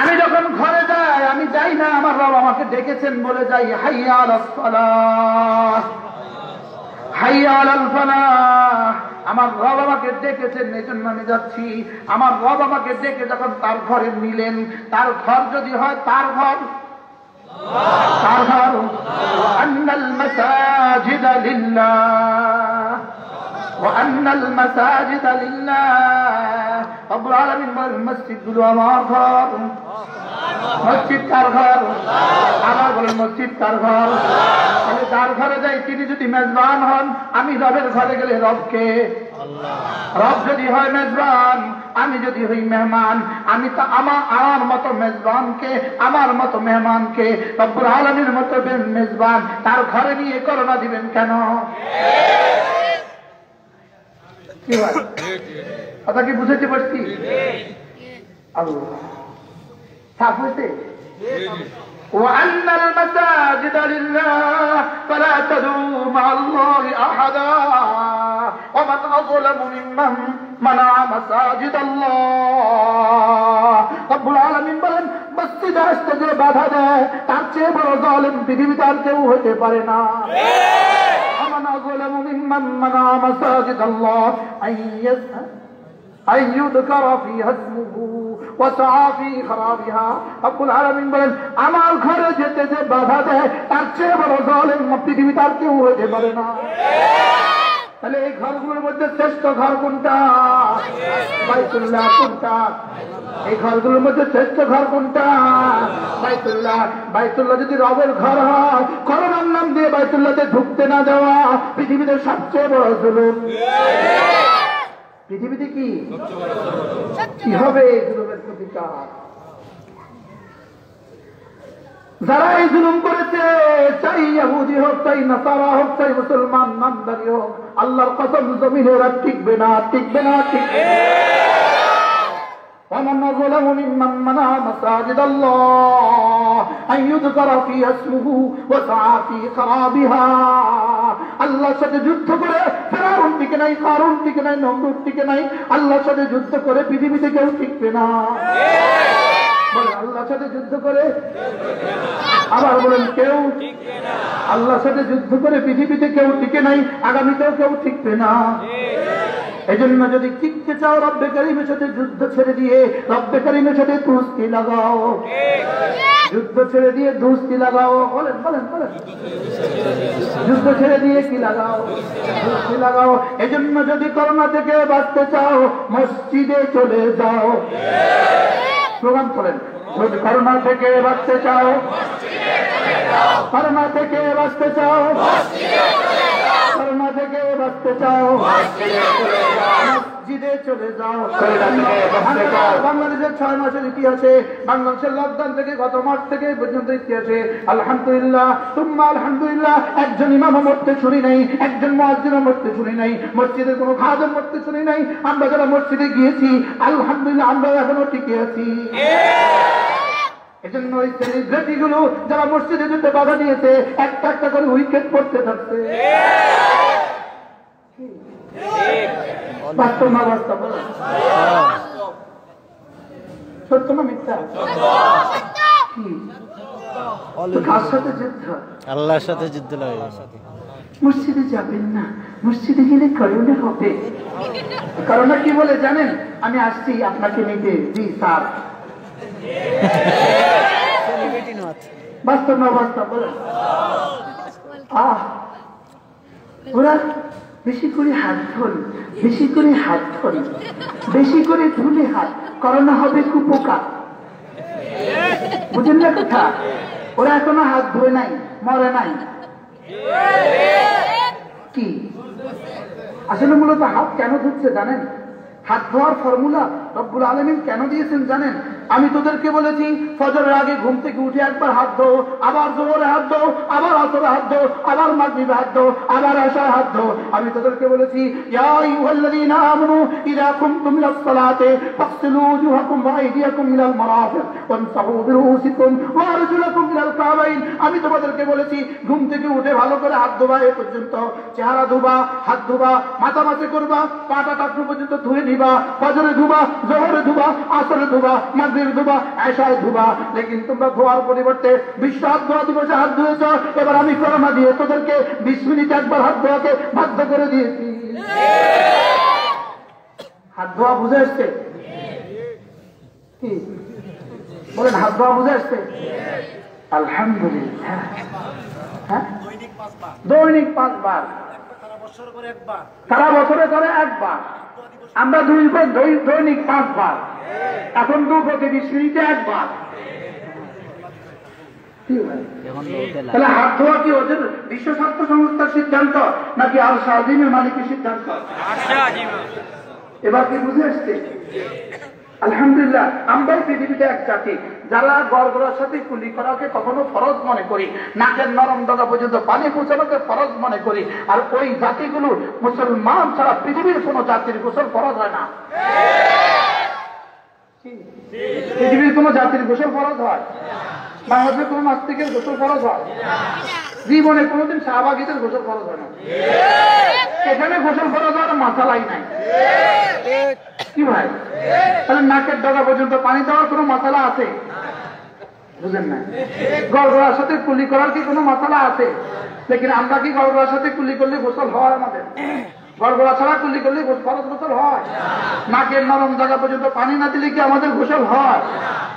আমি যখন ঘরে যাই, আমি যাই না আমার রব আমাকে ডেকেছেন বলে যাই, হাইয়া আলাস সালাহ, হাইয়া আলাল ফালাহ। আমার রব আমাকে ডেকেছেন, এই জন্য আমি যাচ্ছি। আমার রব আমাকে ডেকে যখন তার ঘরে নিলেন, তার ঘর যদি হয় তার ঘর, তার ঘর, আন্নাল মাসাজিদা লিল্লাহ ওয়া আন্নাল মাসাজিদা লিল্লাহ। রব্বুল আলামিন বলেন মসজিদগুলো আমার ঘর। মসজিদ কার ঘর? আমার বলেন মসজিদ কার ঘর? তাহলে যার ঘরে যাই তিনি যদি মেজবান হন, আমি রবের ঘরে গেলে রবকে, রব যদি হয় মেজবান, আমি যদি হই মেহমান, আমি তো আমার মতো মেজবানকে, আমার মতো মেহমানকে রব্বুল আলামিনের মতো মেজবান তার ঘরে নিয়ে করোনা দিবেন কেন? কি হয় কথা কি বুঝাতে পারছি? আল্লাহ সাফ হয়েছে। وأن المساجد لله فلا تدعوا مع الله أحدا ومن أظلم ممن منع مساجد الله। রব্বুল আলামিন বলেন মসজিদে আসতে যে বাধা দেয়, তার চেয়ে বড় জালেম পৃথিবীতে আর কেউ হতে পারে না। ومن أظلم ممن منع مساجد الله أن يذكر فيها اسمه وسعى في خرابها। রব্বুল আলামিন বলেন আমার ঘরে যেতে যে বাধা দেয়, তার চেয়ে বড় জালেম পৃথিবীতে আর কেউ হতে পারে না। তাহলে এই ঘরগুলোর মধ্যে শ্রেষ্ঠ ঘর কোনটা? বাইতুল্লাহ। কোনটা? এই ঘরগুলোর মধ্যে শ্রেষ্ঠ ঘর কোনটা? বাইতুল্লাহ। বাইতুল্লাহ যদি রবের ঘর হয়, করোনার নাম দিয়ে বাইতুল্লাহতে ঢুকতে না দেওয়া পৃথিবীতে সবচেয়ে বড় জুলুম। পৃথিবীতে কি হবে এই জুলুমের প্রতিকার? যারা এই জুলুম করেছে, চাই ইহুদি হোক, চাই নাসারা হোক, চাই মুসলমান নামদারি হোক, আল্লাহর কসম জমিনে ওরা টিকবে না, টিকবে না, টিকবে না। ومن ظلم ممن منع مساجد الله أن يذكر فيها اسمه وسعى في خرابها। আল্লাহর সাথে যুদ্ধ করে ফেরাউন টিকে নাই, কারুন টিকে নাই, নমরুদ টিকে নাই। আল্লাহর সাথে যুদ্ধ করে পৃথিবীতে কেউ টিকবে না। বলেন আল্লাহর সাথে যুদ্ধ করে, আবার বলেন কেউ আল্লাহর সাথে যুদ্ধ করে পৃথিবীতে কেউ টিকে নাই, আগামীতেও কেউ টিকবে না। এই জন্য যদি টিকতে চাও, রব্বে কারীমের সাথে যুদ্ধ ছেড়ে দিয়ে রব্বে কারীমের সাথে দুস্তি লাগাও। যুদ্ধ ছেড়ে দিয়ে দুস্তি লাগাও। বলেন বলেন বলেন, যুদ্ধ ছেড়ে দিয়ে কি লাগাও? দুস্তি লাগাও। এই জন্য যদি করোনা থেকে বাঁচতে চাও, মসজিদে চলে যাও। স্লোগান করেন, যদি করোনা থেকে বাঁচতে চাও, করোনা থেকে বাঁচতে চাও, করোনা থেকে বাঁচতে চাও, মসজিদে চলে যাও। বাংলাদেশের 6 মাসের ইতিহাসে, বাংলাদেশের লকডাউন থেকে গত মাস থেকে পর্যন্ত ইতিহাসে আলহামদুলিল্লাহ তুম্মা আলহামদুলিল্লাহ একজন ইমামও মরতে শুনি নাই, একজন মুয়াজ্জিনও মরতে শুনি নাই, মসজিদের কোনো খাদেম মরতে শুনি নাই। আমরা যারা মসজিদে গিয়েছি আলহামদুলিল্লাহ আমরা এখনো টিকে আছি। এজন্য ওই সেলিব্রিটি গুলো যারা মসজিদে যেতে বাধা দিয়েছে, একটা একটা করে উইকেট পড়তে থাকছে। বাস্তব না বাস্তব? সত্য না মিথ্যা? কার সাথে যুদ্ধ? আল্লাহর সাথে যুদ্ধ লাগে। মসজিদে যাবেন না, মসজিদে গেলে করোনা হবে। করোনা কি বলে জানেন? আমি আসছি আপনাকে নিতে। জি স্যার। বাস্তব না বাস্তব? বলেন। ওরা বেশি করে হাত ধুন, বেশি করে হাত ধুন, বেশি করে ধুলে হাত, করোনা হবে কুপোকার। বুঝেন না কথা? ওরা এখনো হাত ধুয়ে নাই, মরে নাই। কি আসলে মূলত হাত কেন ধুচ্ছে জানেন? হাত ধোয়ার ফর্মুলা রব্বুল আলামিন কেন দিয়েছেন জানেন? আমি তোদেরকে বলেছি ফজরের আগে ঘুম থেকে উঠে একবার হাত ধো, আবার জোহরে হাত ধো, আবার আসরে হাত ধো, আবার মাগরিবে হাত ধো, আবার এশায় হাত ধো। আমি তোদেরকে বলেছি ইয়া আইয়ুহাল্লাযীনা আমানু ইযা কুমতুম ইলাস সালাতি ফাগসিলু ওজুহাকুম ওয়া আইদিয়াকুম ইলাল মারাফিক ওয়ামসাহু বিরুউসিকুম ওয়া আরজুলাকুম ইলাল কাবাইন। আমি তোমাদেরকে বলেছি ঘুম থেকে উঠে ভালো করে হাত ধোবা, এ পর্যন্ত চেহারা ধোবা, হাত ধোবা, মাথা মাথা করবা, পাটা টাকনু পর্যন্ত ধুয়ে নিবা, ফজরে ধোবা, জোহরে ধোবা, আসরে ধোবা, মাগরিবে ধোবা, এশায় ধোবা। লেকিন তোমরা ধোয়ার পরিবর্তে বিশ্ব হাত ধোয়া দিবসে হাত ধুয়েছ। এবার আমি করোনা দিয়ে তোদেরকে 20 মিনিট একবার হাত ধোয়াকে বাধ্য করে দিয়েছি। হাত ধোয়া বুঝে আসছে? কি বলেন? হাত ধোয়া বুঝে আসছে? আলহামদুলিল্লাহ। হ্যাঁ, দৈনিক 5 বার, সারা বছরে করে 1 বার। আমরা দৈনিক 5 বার, এখন প্রতি 20 মিনিটে 1 বার। তাহলে হাত ধোয়া কি ওদের বিশ্ব স্বাস্থ্য সংস্থার সিদ্ধান্ত নাকি আল শাহিমের মালিকের সিদ্ধান্ত? এবার কি বুঝে আসছে? আলহামদুলিল্লাহ আমরাই পৃথিবীতে এক জাতি যারা গড়গড়ার সাথে কুলি করাকে কখনো ফরজ মনে করি, নাকের নরম ডগা পর্যন্ত পানি পৌঁছানোকে ফরজ মনে করি। আর ওই জাতিগুলো মুসলমান ছাড়া পৃথিবীর কোন জাতির গোসল ফরজ হয় না। পৃথিবীর কোন জাতির গোসল ফরজ হয়? বাংলাদেশের কোন নাস্তিকের গোসল ফরজ হয়? জীবনে কোনোদিন শাহবাগীদের গোসল ফরজ হয় না। এখানে গোসল ফরজ হওয়ার মাসালাই নাই। কি ভাই? তাহলে নাকের ডগা পর্যন্ত পানি দেওয়ার কোনো মাসালা আছে? বুঝেন না? গড়গড়ার সাথে কুলি করার কি কোনো মাসালা আছে? লেকিন আমরা কি গড়গড়ার সাথে কুলি করলে গোসল হয়? আমাদের গড়গড়া ছাড়া কুলি করলে ফরজ গোসল হয়? নাকের নরম জায়গা পর্যন্ত পানি না দিলে কি আমাদের গোসল হয়?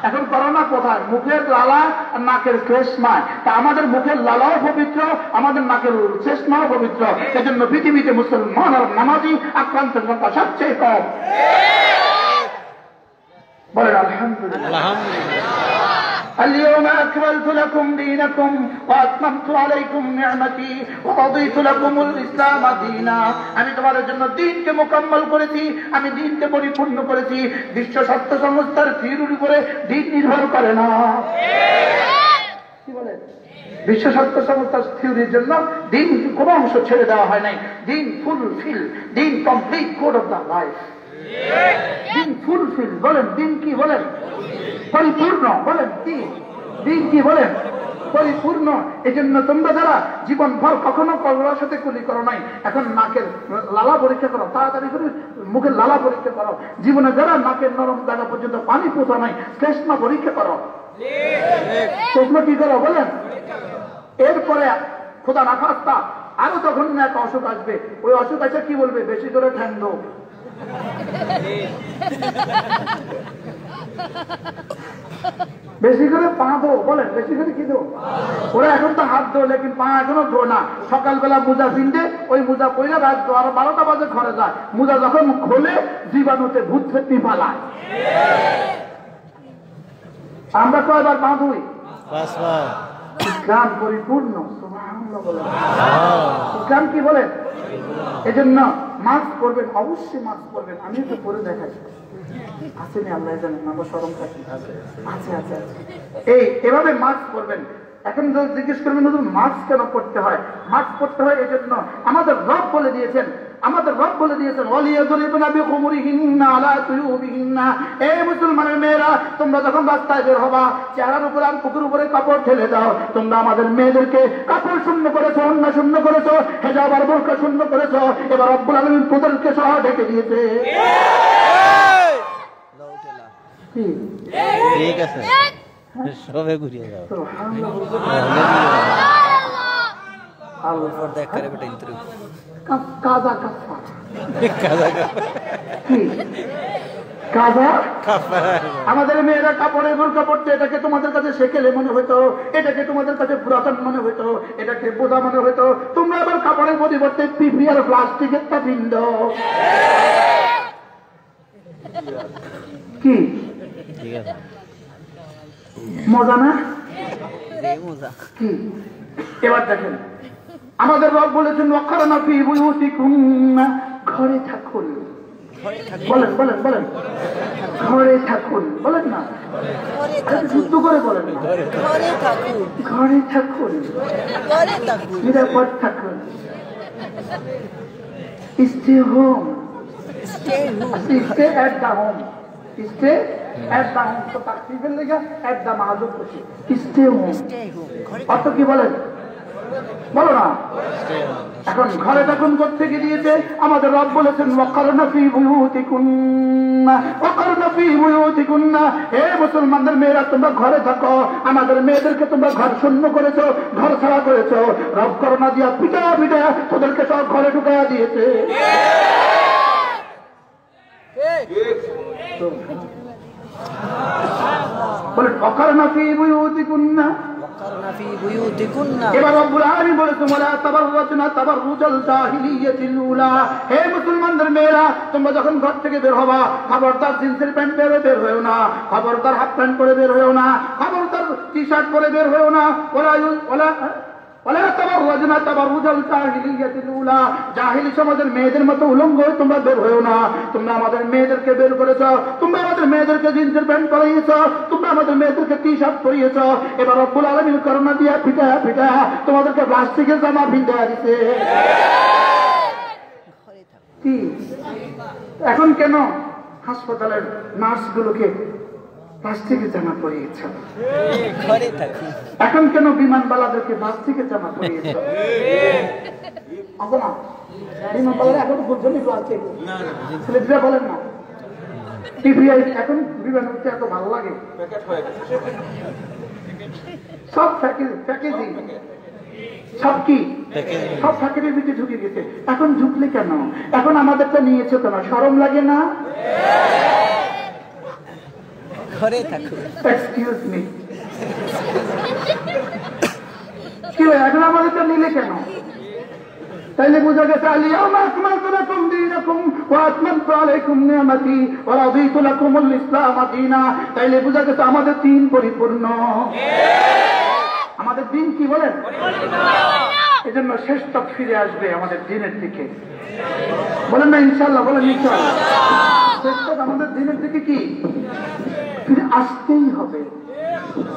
এখন করোনা কোথায়? মুখের লালা আর নাকের শেষমায়। তা আমাদের মুখের লালাও পবিত্র, আমাদের নাকের শেষমাও পবিত্র। এজন্য পৃথিবীতে মুসলমান আর নামাজি আক্রান্তের সংখ্যা সবচেয়ে কম। বলেন আলহামদুলিল্লাহ। আলহামদুলিল্লাহ। اليوم أكملت لكم دينكم وأتممت عليكم نعمتي ورضيت لكم الإسلام دينا। আমি তোমাদের জন্য দ্বীনকে মোকাম্মল করেছি, আমি দ্বীনকে পরিপূর্ণ করেছি। বিশ্ব স্বাস্থ্য সংস্থার থিওরির উপরে দ্বীন নির্ভর করে না। কি বলে? বিশ্ব স্বাস্থ্য সংস্থার থিওরির জন্য দ্বীন কোনো অংশ ছেড়ে দেওয়া হয় নাই। দ্বীন fulfil, Din complete code of the life. Din fulfil বলেন, দ্বীন কি বলেন? পরিপূর্ণ বলেন। কি দিন কি বলেন? পরিপূর্ণ। এই জন্য তোমরা যারা জীবন ভর কখনো কলরার সাথে কুলি করো নাই, এখন নাকের লালা পরীক্ষা করো, তাড়াতাড়ি করে মুখের লালা পরীক্ষা করো। জীবনে যারা নাকের নরম জায়গা পর্যন্ত পানি পৌঁছা নাই, শ্লেষ্মা পরীক্ষা করো। শ্লেষ্মা কি করো বলেন? এরপরে খোদা না খাস্তা আরো তখন এক অসুখ আসবে, ওই অসুখ আছে কি বলবে? বেশি করে ঠ্যাং দো। বেশি করে পা দো বলেন, বেশি করে কি দো? ওরা এখন তো হাত দো, লেকিন পা এখনো দো না। সকালবেলা মোজা পিনতে, ওই মোজা পইরা রাত 12টা বাজে ঘরে যায়। মোজা যখন খোলে জীবাণুতে ভূত ফেটনি পালায়। আমরা কয়বার পা ধুই? ইসলাম পরিপূর্ণ। সুবহানাল্লাহ বলেন। ইসলাম কি বলেন? এজন্য মাস্ক পরবেন, অবশ্যই মাস্ক পরবেন। আমি তো পরে দেখাই আসেনি, আমরা জানি আমরা শরম থাকি। আচ্ছা আচ্ছা, এভাবে মাস্ক পরবেন। এখন যদি জিজ্ঞেস করবেন মাস্ক কেন পড়তে হয়? মাস্ক পড়তে হয় এই জন্য আমাদের রব বলে দিয়েছেন, এই মুসলমানের মেয়েরা তোমরা যখন রাস্তায় বের হবা, চেহারার উপরে আর বুকের উপরে কাপড় ঠেলে দাও। তোমরা আমাদের মেয়েদেরকে কাপড় শূন্য করেছো, অন্য শূন্য করেছো, হেজাব আর বোরকা শূন্য করেছো। এবার রব্বুল আলামিন তোদেরকে সহ ঢেকে দিয়েছে। ঠিক আছে, সবে ঘুরিয়ে যাও। আমাদের মেয়েরা কাপড়ে বোরকা পড়তে, এটাকে তোমাদের কাছে সেকেলে মনে হইতো, এটাকে তোমাদের কাছে পুরাতন মনে হইতো, এটাকে বোঝা মনে হইতো। তোমরা আবার কাপড়ের পরিবর্তে পিপি আর প্লাস্টিকের তা ভিন্ন। কি মজা না? কি এবার দেখেন, আমাদের রব বলেছেন ওয়াকারনা ফি বুয়ুতিকুন্না, ঘরে থাকুন। বলেন বলেন বলেন, ঘরে থাকুন বলেন না, যুদ্ধ করে বলেন না, ঘরে থাকুন, নিরাপদ থাকুন। Stay home, stay at the home, stay at the home. তো তাকফিরের লেগে এট দ্য মাহজুব করছে, স্টে হোম। অর্থ কি বলেন? বলো না। এখন ঘরে তখন করতে গিয়েছে আমাদের রব বলেছেন ওয়াকারনা ফি বুয়ুতিকুন্না, ওয়াকারনা ফি বুয়ুতিকুন্না। হে মুসলমানদের মেয়েরা তোমরা ঘরে থাকো। আমাদের মেয়েদেরকে তোমরা ঘর শূন্য করেছো, ঘর ছাড়া করেছো। রব করোনা দিয়া পিটা পিটা তোদেরকে সব ঘরে ঢুকাইয়া দিয়েছে। বলেন ওয়াকারনা ফি বুয়ুতিকুন্না। এবার রব্বুল আলামিন বলেছেন ওয়ালা তাবাররাজনা তাবাররুজাল জাহিলিয়াতিল উলা। হে মুসলমানদের মেয়েরা তোমরা যখন ঘর থেকে বের হবা, খবরদার জিন্সের প্যান্ট পরে বের হয়েও না, খবরদার হাফ প্যান্ট পরে বের হয়েও না, খবরদার টি শার্ট পরে বের হয়েও না। ওয়ালা তাবাররাজনা তাবাররুজাল জাহিলিয়াতিল উলা, জাহিলি সমাজের মেয়েদের মতো উলঙ্গ হয়ে তোমরা বের হয়েও না। তোমরা আমাদের মেয়েদেরকে বের করেছো, তোমরা আমাদের মেয়েদেরকে জিন্সের প্যান্ট পরিয়েছো, তোমরা আমাদের মেয়েদেরকে টি শার্ট পরিয়েছো। এবার রব্বুল আলামিন করোনা দিয়া পিটা পিটা তোমাদেরকে প্লাস্টিকের জামা পিন্ধিয়ে দিতে। কি এখন কেন হাসপাতালের নার্সগুলোকে প্লাস্টিকের জামা পরিয়েছ? এখন কেন বিমানবালাদেরকে প্লাস্টিকের জামা পরিয়েছ? বিমানবালারা এখন বুঝছেন প্লাস্টিক, ছেলেরা বলেন না। টিভিআই এখন বিমান উঠতে এত ভালো লাগে, সব প্যাকেজিং, সব কি সব প্যাকেটের ভিতরে ঢুকে গেছে। এখন ঢুকলে কেন? এখন আমাদেরটা নিয়েছে কেন? শরম লাগে না? এক্সকিউজ মি, কি এখন আমাদেরটা নিলে কেন? তাইলে বোঝা গেছে আলিয়াউমা আকমালতু লাকুম দীনাকুম ওয়া আতমামতু আলাইকুম নি'মাতি ওয়া রাদিতু লাকুমুল ইসলাম দীনা। তাইলে বোঝা গেছে আমাদের দিন পরিপূর্ণ। আমাদের দিন কি বলেন? এজন্য শ্রেষ্ঠ ফিরে আসবে আমাদের দিনের দিকে। বলেন না ইনশাআল্লাহ? বলেন ইনশাআল্লাহ। শ্রেষ্ঠ আমাদের দিনের দিকে কি ফিরে আসতেই হবে।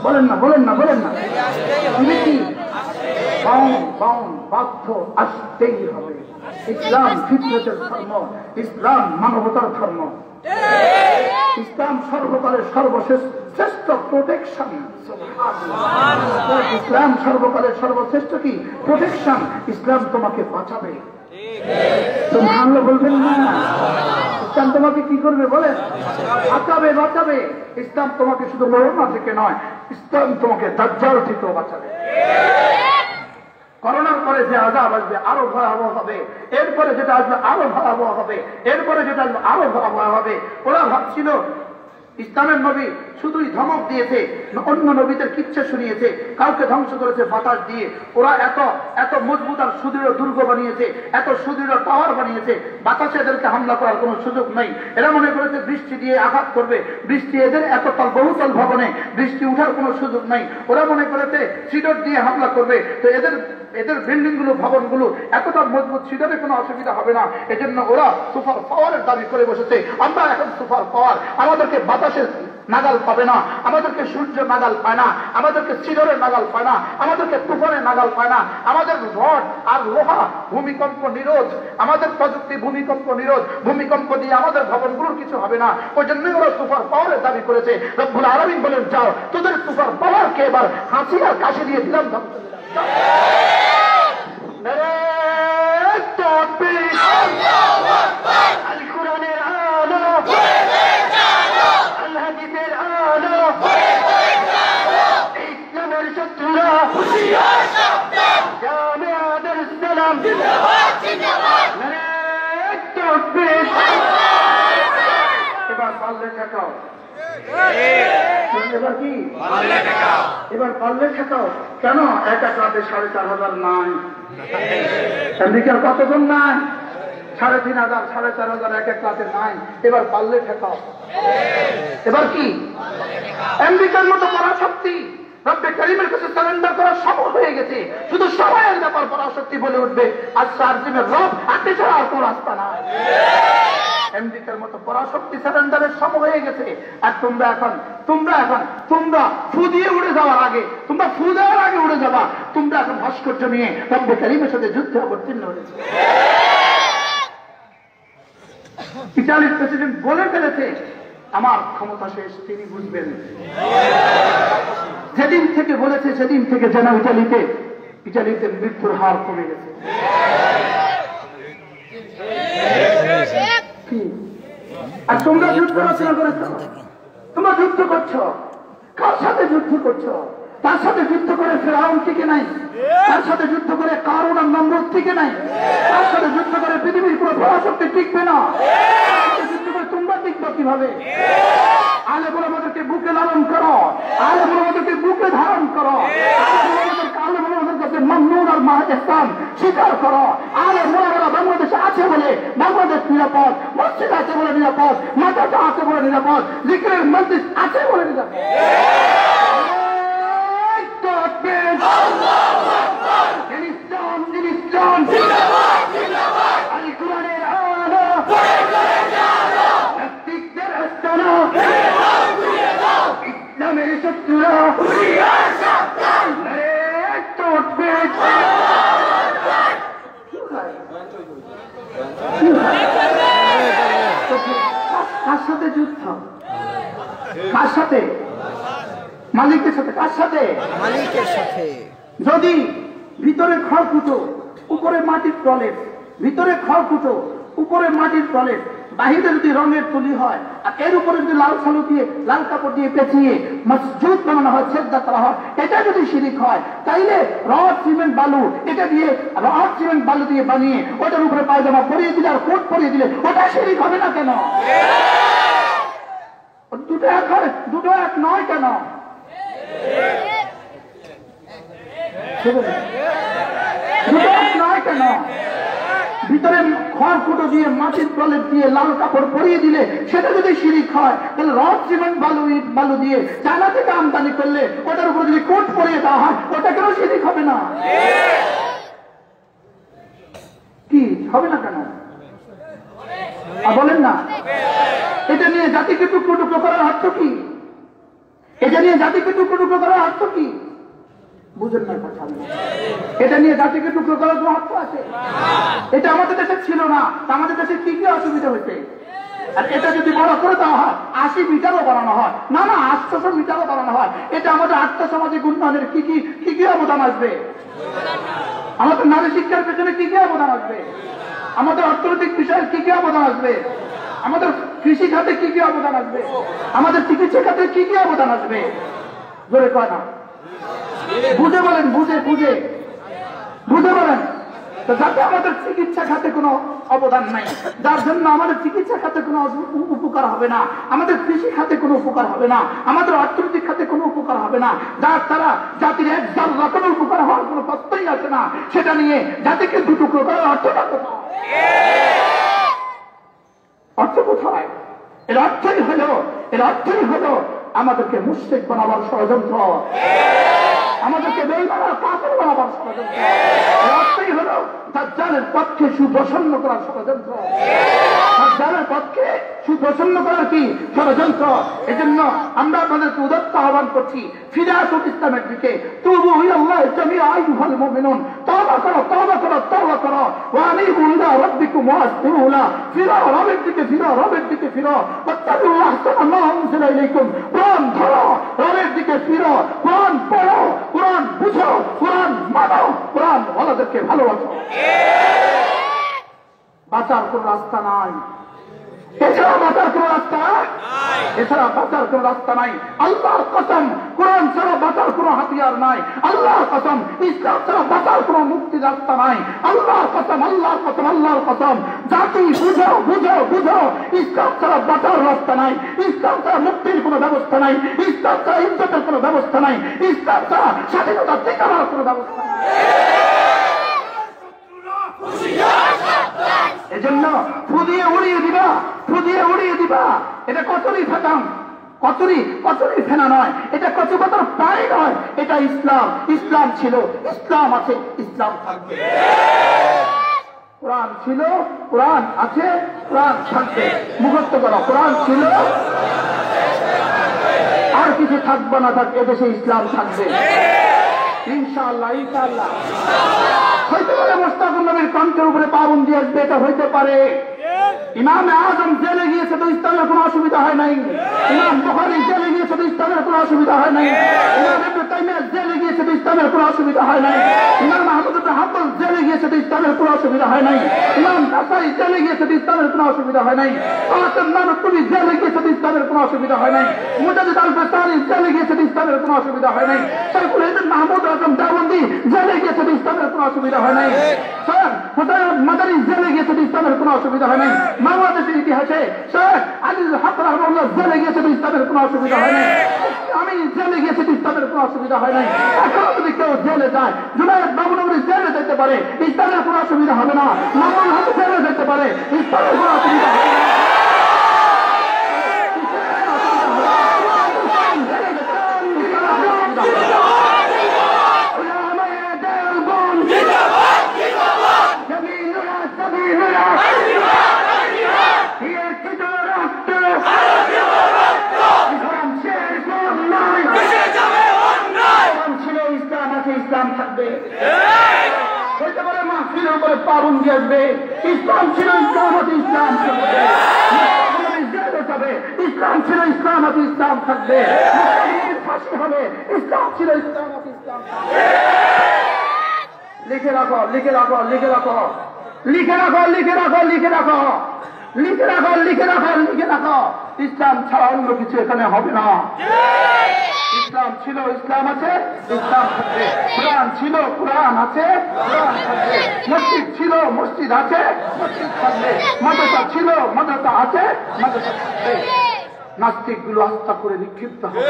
বলেন না, বলেন না, বলেন না। ফিরে কি বাধ্য আসতেই হবে। ইসলাম ফিতরতের ধর্ম, ইসলাম মানবতার ধর্ম, ইসলাম সর্বকালের সর্বশেষ শ্রেষ্ঠ প্রোটেকশন। ইসলাম সর্বকালের সর্বশ্রেষ্ঠ কি প্রোটেকশন। ইসলাম তোমাকে বাঁচাবে। সুবহানাল্লাহ বলবেন না? ইসলাম তোমাকে কি করবে বলেন? বাঁচাবে, বাঁচাবে। ইসলাম তোমাকে শুধু করোনা থেকে নয়, ইসলাম তোমাকে দাজ্জাল থেকেও বাঁচাবে। করোনার পরে যে আযাব আসবে আরো ভয়াবহ হবে, এরপরে যেটা আসবে আরো ভয়াবহ হবে, এরপরে যেটা আসবে আরো ভয়াবহ হবে। ওরা ভাবছিল ইসলামের নবী শুধুই ধমক দিয়েছে, অন্য নবীদের কিচ্ছা শুনিয়েছে, কাউকে ধ্বংস করেছে বাতাস দিয়ে। ওরা এত এত মজবুত আর সুদৃঢ় দুর্গ বানিয়েছে, এত সুদৃঢ় টাওয়ার বানিয়েছে, বাতাসে এদেরকে হামলা করার কোনো সুযোগ নেই। এরা মনে করেছে বৃষ্টি দিয়ে আঘাত করবে, বৃষ্টি এদের এততল বহুতল ভবনে বৃষ্টি উঠার কোনো সুযোগ নেই। ওরা মনে করেছে সিডর দিয়ে হামলা করবে, তো এদের বিল্ডিং গুলো ভবনগুলো এতটা মজবুত, সিডরে কোনো অসুবিধা হবে না। এজন্য ওরা সুপার পাওয়ারের দাবি করে বসেছে। আমরা এখন সুপার পাওয়ার, আমাদেরকে বাতাসের নাগাল পাবে না, আমাদেরকে সূর্য নাগাল পায় না, আমাদেরকে চিররের নাগাল পায় না, আমাদেরকে তুফানের নাগাল পায় না। আমাদের রড আর লোহা ভূমিকম্প নিরোধ, আমাদের প্রযুক্তি ভূমিকম্প নিরোধ, ভূমিকম্প দিয়ে আমাদের ভবনগুলোর কিছু হবে না। ওই জন্যই ওরা সুপার পাওয়ারের দাবি করেছে। রব্বুল আলামিন বলেন, যাও তোদের সুপার পাওয়ারকে এবার হাসি আর কাশি দিয়ে দিলাম, ধ্বংস করে এবার পারলে ঠেকাও, এবার কি এবার পারলে ঠেকাও। কেন এক এক রাতে 4,500 নাই? আমেরিকার কতজন নাই? 3,500 4,500 এক এক রাতে নাই। এবার পারলে ঠেকাও। এবার কি আমেরিকার মতো পরাশক্তি রব্বে কারীমের কাছে সারেন্ডার করার সময় হয়ে গেছে। শুধু সময়ের ব্যাপার পরাশক্তি বলে উঠবে, আর সার্জিমের রব আপনি ছাড়া আর কোনো রাস্তা নাই। আমেরিকার মতো পরাশক্তি সারেন্ডারের সময় হয়ে গেছে। আর তোমরা ফু দিয়ে উড়ে যাওয়ার আগে, তোমরা ফু দেওয়ার আগে উড়ে যাবা। তোমরা এখন ভাস্কর্য নিয়ে রব্বে কারীমের সাথে যুদ্ধে অবতীর্ণ হয়েছে। ইতালির প্রেসিডেন্ট বলে ফেলেছে, আমার ক্ষমতা শেষ, তিনি বুঝবেন। যেদিন থেকে বলেছে সেদিন থেকে যেন ইটালিতে মৃত্যুর হার কমে গেছে। আর তোমরা যুদ্ধ রচনা করেছ, তোমরা যুদ্ধ করছো, কার সাথে যুদ্ধ করছো? তার সাথে যুদ্ধ করে ফেরাউন টিকে নাই, তার সাথে যুদ্ধ করে কারণ আর নমরুদ টিকে নাই, তার সাথে যুদ্ধ করে পৃথিবীর কোনো পরাশক্তি টিকবে না। যুদ্ধ করে তোমরা টিকবে কিভাবে? আলে বলে আমাদেরকে বুকে লালন করো, আলে বলে আমাদেরকে বুকে ধারণ করো, আলে বলে আমাদের কাছে মামনুন আর ইসলাম স্বীকার করো। আলে মোলামারা বাংলাদেশে আছে বলে বাংলাদেশ নিরাপদ, মসজিদ আছে বলে নিরাপদ, মাদ্রাসা আছে বলে নিরাপদ, জিকিরের মজলিস আছে বলে নিরাপদ। ইসলামের শত্রুরা কার সাথে যুদ্ধ? কার সাথে? মালিকের সাথে। কার সাথে? মালিকের সাথে। যদি ভিতরে খড়কুটো উপরে মাটির টয়লেট, ভিতরে খড়কুটো উপরে মাটির টয়লেট, বাহিরে যদি রঙের তুলি হয় আর এর উপরে যদি লাল সালু দিয়ে লাল কাপড় দিয়ে পেঁচিয়ে মসজিদ বানানো হয়, সেজদা করা হয়, এটা যদি শিরিক হয়, তাইলে রড সিমেন্ট বালু দিয়ে বানিয়ে ওটার উপরে পায়জামা পরিয়ে দিলে আর কোট পরিয়ে দিলে ওটা শিরিক হবে না কেন? দুটো এক নয় কেন? দুটো এক নয় কেন? ভিতরে খড়কুটো দিয়ে মাটির প্রলেপ দিয়ে লাল কাপড় পরিয়ে দিলে সেটা যদি শিরিক হয়, তাহলে রড সিমেন্ট বালু দিয়ে চায়না থেকে আমদানি করলে ওটার উপরে যদি কোট পরিয়ে দেওয়া হয়, ওটা কেন শিরিক হবে না? কি হবে না কেন বলেন না? এটা নিয়ে জাতিকে টুকরো টুকরো করার অর্থ কি? এটা নিয়ে জাতিকে টুকরো টুকরো করার অর্থ কি? বুঝেন না কথা? এটা নিয়ে জাতিকে টুকরো করার কোনো অর্থ আছে? এটা আমাদের দেশে ছিল না, আমাদের দেশে কি কি অসুবিধা হয়েছে? আর এটা যদি বড় করে দেওয়া হয়, 80 মিটারও বাড়ানো হয়, না 800 মিটারও বাড়ানো হয়, এটা আমাদের আর্থসামাজিক উন্নয়নের কি কি অবদান আসবে? আমাদের নারী শিক্ষার পেছনে কি কি অবদান আসবে? আমাদের অর্থনৈতিক বিষয়ে কি কি অবদান আসবে? আমাদের কৃষি খাতে কি কি অবদান আসবে? আমাদের চিকিৎসা খাতে কি কি অবদান আসবে? জোরে কয় না, বুঝে বলেন, বুঝে বলেন। তো যাতে আমাদের চিকিৎসা খাতে কোনো অবদান নাই, যার জন্য আমাদের চিকিৎসা খাতে কোনো উপকার হবে না, আমাদের কৃষি খাতে কোনো উপকার হবে না, আমাদের অর্থনৈতিক খাতে কোনো উপকার হবে না, যার দ্বারা জাতির এক জাল্লা কোনো উপকার হওয়ার কোনো তথ্যই আছে না, সেটা নিয়ে জাতিকে দুটুকরো করার অর্থটা কোথায়? অর্থ কোথায়? এর অর্থই হলো আমাদেরকে মুশরিক বানাবার ষড়যন্ত্র, আমাদেরকে বেঈমান কাফের বানাবার ষড়যন্ত্র। এর অর্থই হলো দাজ্জালের পক্ষে সুপ্রসন্ন করার ষড়যন্ত্র, দাজ্জালের পক্ষে সুপ্রসন্ন করার কি ষড়যন্ত্র। এজন্য আমরা আপনাদেরকে উদাত্ত আহ্বান করছি, ফিরে আসুন ইসলামের দিকে। তুবু ইলাল্লাহি জামিআ আইয়ুহাল মুমিনুন, তওবা করো ওয়া আনিবু ইলা রাব্বিকুম ওয়াসতাগফিরুহু, ফিরো রবের দিকে ফিরো, ওয়াত্তাবিউ আহসানা মা উনজিলা ইলাইকুম, কোরআন ধরো, রবের দিকে ফিরো, কোরআন পড়ো, কোরআন বুঝো, কোরআন মানো, কোরআন ওয়ালাদেরকে ভালোবাসো। বাঁচার কোন রাস্তা নাই, এছাড়া বাঁচার কোন রাস্তা নাই। আল্লাহর কসম, কোরআন ছাড়া বাঁচার কোন হাতিয়ার নাই। আল্লাহর কসম, ইসলাম ছাড়া বাঁচার কোন মুক্তির রাস্তা নাই। আল্লাহর কসম, জাতি বুঝো, ইসলাম ছাড়া বাঁচার রাস্তা নাই, ইসলাম ছাড়া মুক্তির কোন ব্যবস্থা নাই, ইসলাম ছাড়া ইজ্জতের কোন ব্যবস্থা নাই, ইসলাম ছাড়া স্বাধীনতা টিকানোর কোন ব্যবস্থা নাই। এজন্য ফুদিয়ে উড়িয়ে দিবা, এটা কচুরি ফেনা নয়, এটা কচুপাতার পানি নয়, এটা ইসলাম ছিল, ইসলাম আছে, ইসলাম থাকবে। কোরআন ছিল, কোরআন আছে, কোরআন থাকবে। মুখস্থ করো, কোরআন ছিল, আর কিছু থাকবে না, থাকবে এদেশে ইসলাম থাকবে ইনশাআল্লাহ। হইতে পারে মোস্তাকুর নবীর কণ্ঠের উপরে পাবন্দি আসবে, এটা হইতে পারে। ইমাম আজম জেলে গিয়েছে তো ইসলামের কোনো অসুবিধা হয় নাই, ইমাম বুখারী জেলে গিয়েছে তো ইসলামের কোনো অসুবিধা হয় নাই, ইমাম ইবনে তাইমিয়া জেলে গিয়েছে তো ইসলামের কোনো অসুবিধা হয় নাই, ইমাম আহমদ ইবনে হাম্বল জেলে গিয়েছে তো ইসলামের কোনো অসুবিধা হয় নাই, ইমাম নাসাই জেলে গিয়েছে তো ইসলামের কোনো অসুবিধা হয় নাই, কাসেম নানুতুবি জেলে গিয়েছে তো ইসলামের কোনো অসুবিধা হয় নাই, মুজাদ্দিদ আল-বাসারি জেলে গিয়েছে তো ইসলামের কোনো অসুবিধা হয় নাই, শাইখুল হিন্দ মাহমুদ আজম দাওবন্দি জেলে গিয়েছে তো ইসলামের কোনো অসুবিধা হয় নাই, স্যার হুসাইন মাদানী জেলে গিয়েছে তো ইসলামের কোনো অসুবিধা হয় নাই, বাংলাদেশের ইতিহাসে শেখ আলীল হক রাহমাহুল্লাহ জেলে গিয়েছে তো ইসলামের কোনো অসুবিধা হয় নাই, আমি জেলে গিয়েছে তো ইসলামের কোনো অসুবিধা হয় নাই। এখনো যদি কেউ জেলে যায়, জুনায়েদ বাবুনগরী জেলে যেতে পারে, ইসলামের কোনো অসুবিধা হবে না। মামুন হক জেলে যেতে পারে, ইসলামের কোনো অসুবিধা হবে না। ইসলাম থাকবে, হইতে পারে মাহফিলের উপরে পাবন্দি আসবে, ইসলাম ছিল, ইসলাম আছে, ইসলাম থাকবে, ইসলাম ছিল, ইসলাম আছে, ইসলাম থাকবে, ফাঁসি হবে, ইসলাম ছিল, ইসলাম আছে, ইসলাম থাকবে। লিখে রাখো, ইসলাম ছাড়া অন্য কিছু এখানে হবে না। ইসলাম ছিল, ইসলাম আছে, ইসলাম থাকবে। কোরআন ছিল, কোরআন আছে, কোরআন থাকবে। মসজিদ ছিল, মসজিদ আছে, মসজিদ থাকবে। মাদ্রাসা ছিল, মাদ্রাসা আছে, মাদ্রাসা থাকবে। নাস্তিক গুলো আস্থা করে নিক্ষিপ্ত হবে।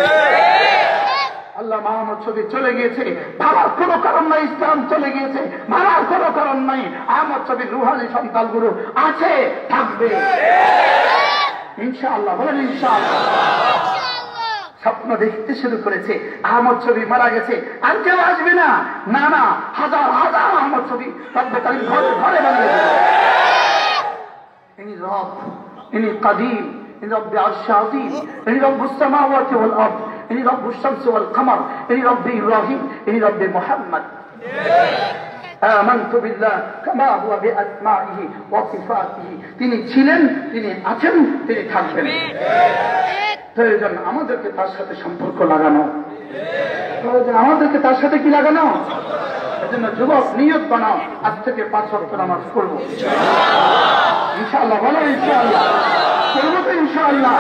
আল্লাহ মাহমুদ শফি চলে গিয়েছে, ভাবার কোনো কারণ নাই। বাংলা ইসলাম চলে গিয়েছে, মারার কোনো কারণ নাই। আহমদ শফির রুহানি সন্তানগুলো আছে, থাকবে ইনশাআল্লাহ। বলেন ইনশাআল্লাহ। স্বপ্ন দেখতে শুরু করেছে, আহমদ শফি মারা গেছে, আর কেউ আসবে না। না না, হাজার হাজার আহমদ শফি রব্বে কারীম ঘরে ঘরে বানিয়ে দেবে। ইনি রব, ইনি কাদিম, ইনি রব্বে আরশ আযীম, ইনি রব্বুস সামাওয়াতি ওয়াল আরদ, ইনি রব্বুশ শামসি ওয়াল কমর, ইনি রব্বে ইব্রাহিম, ইনি রব্বে মুহাম্মদ। আমানতু বিল্লাহ কামা হুয়া বিআসমাইহি ওয়া সিফাতিহি। তিনি ছিলেন, তিনি আছেন, তিনি থাকবেন। প্রয়োজন আমাদেরকে তার সাথে সম্পর্ক লাগানো, প্রয়োজন আমাদেরকে তার সাথে কি লাগানো। এজন্য যুবক নিয়ত বানাও, আজ থেকে 5 ওয়াক্ত নামাজ পড়ব ইনশাআল্লাহ। বলো ইনশাআল্লাহ। করবো তো ইনশাআল্লাহ।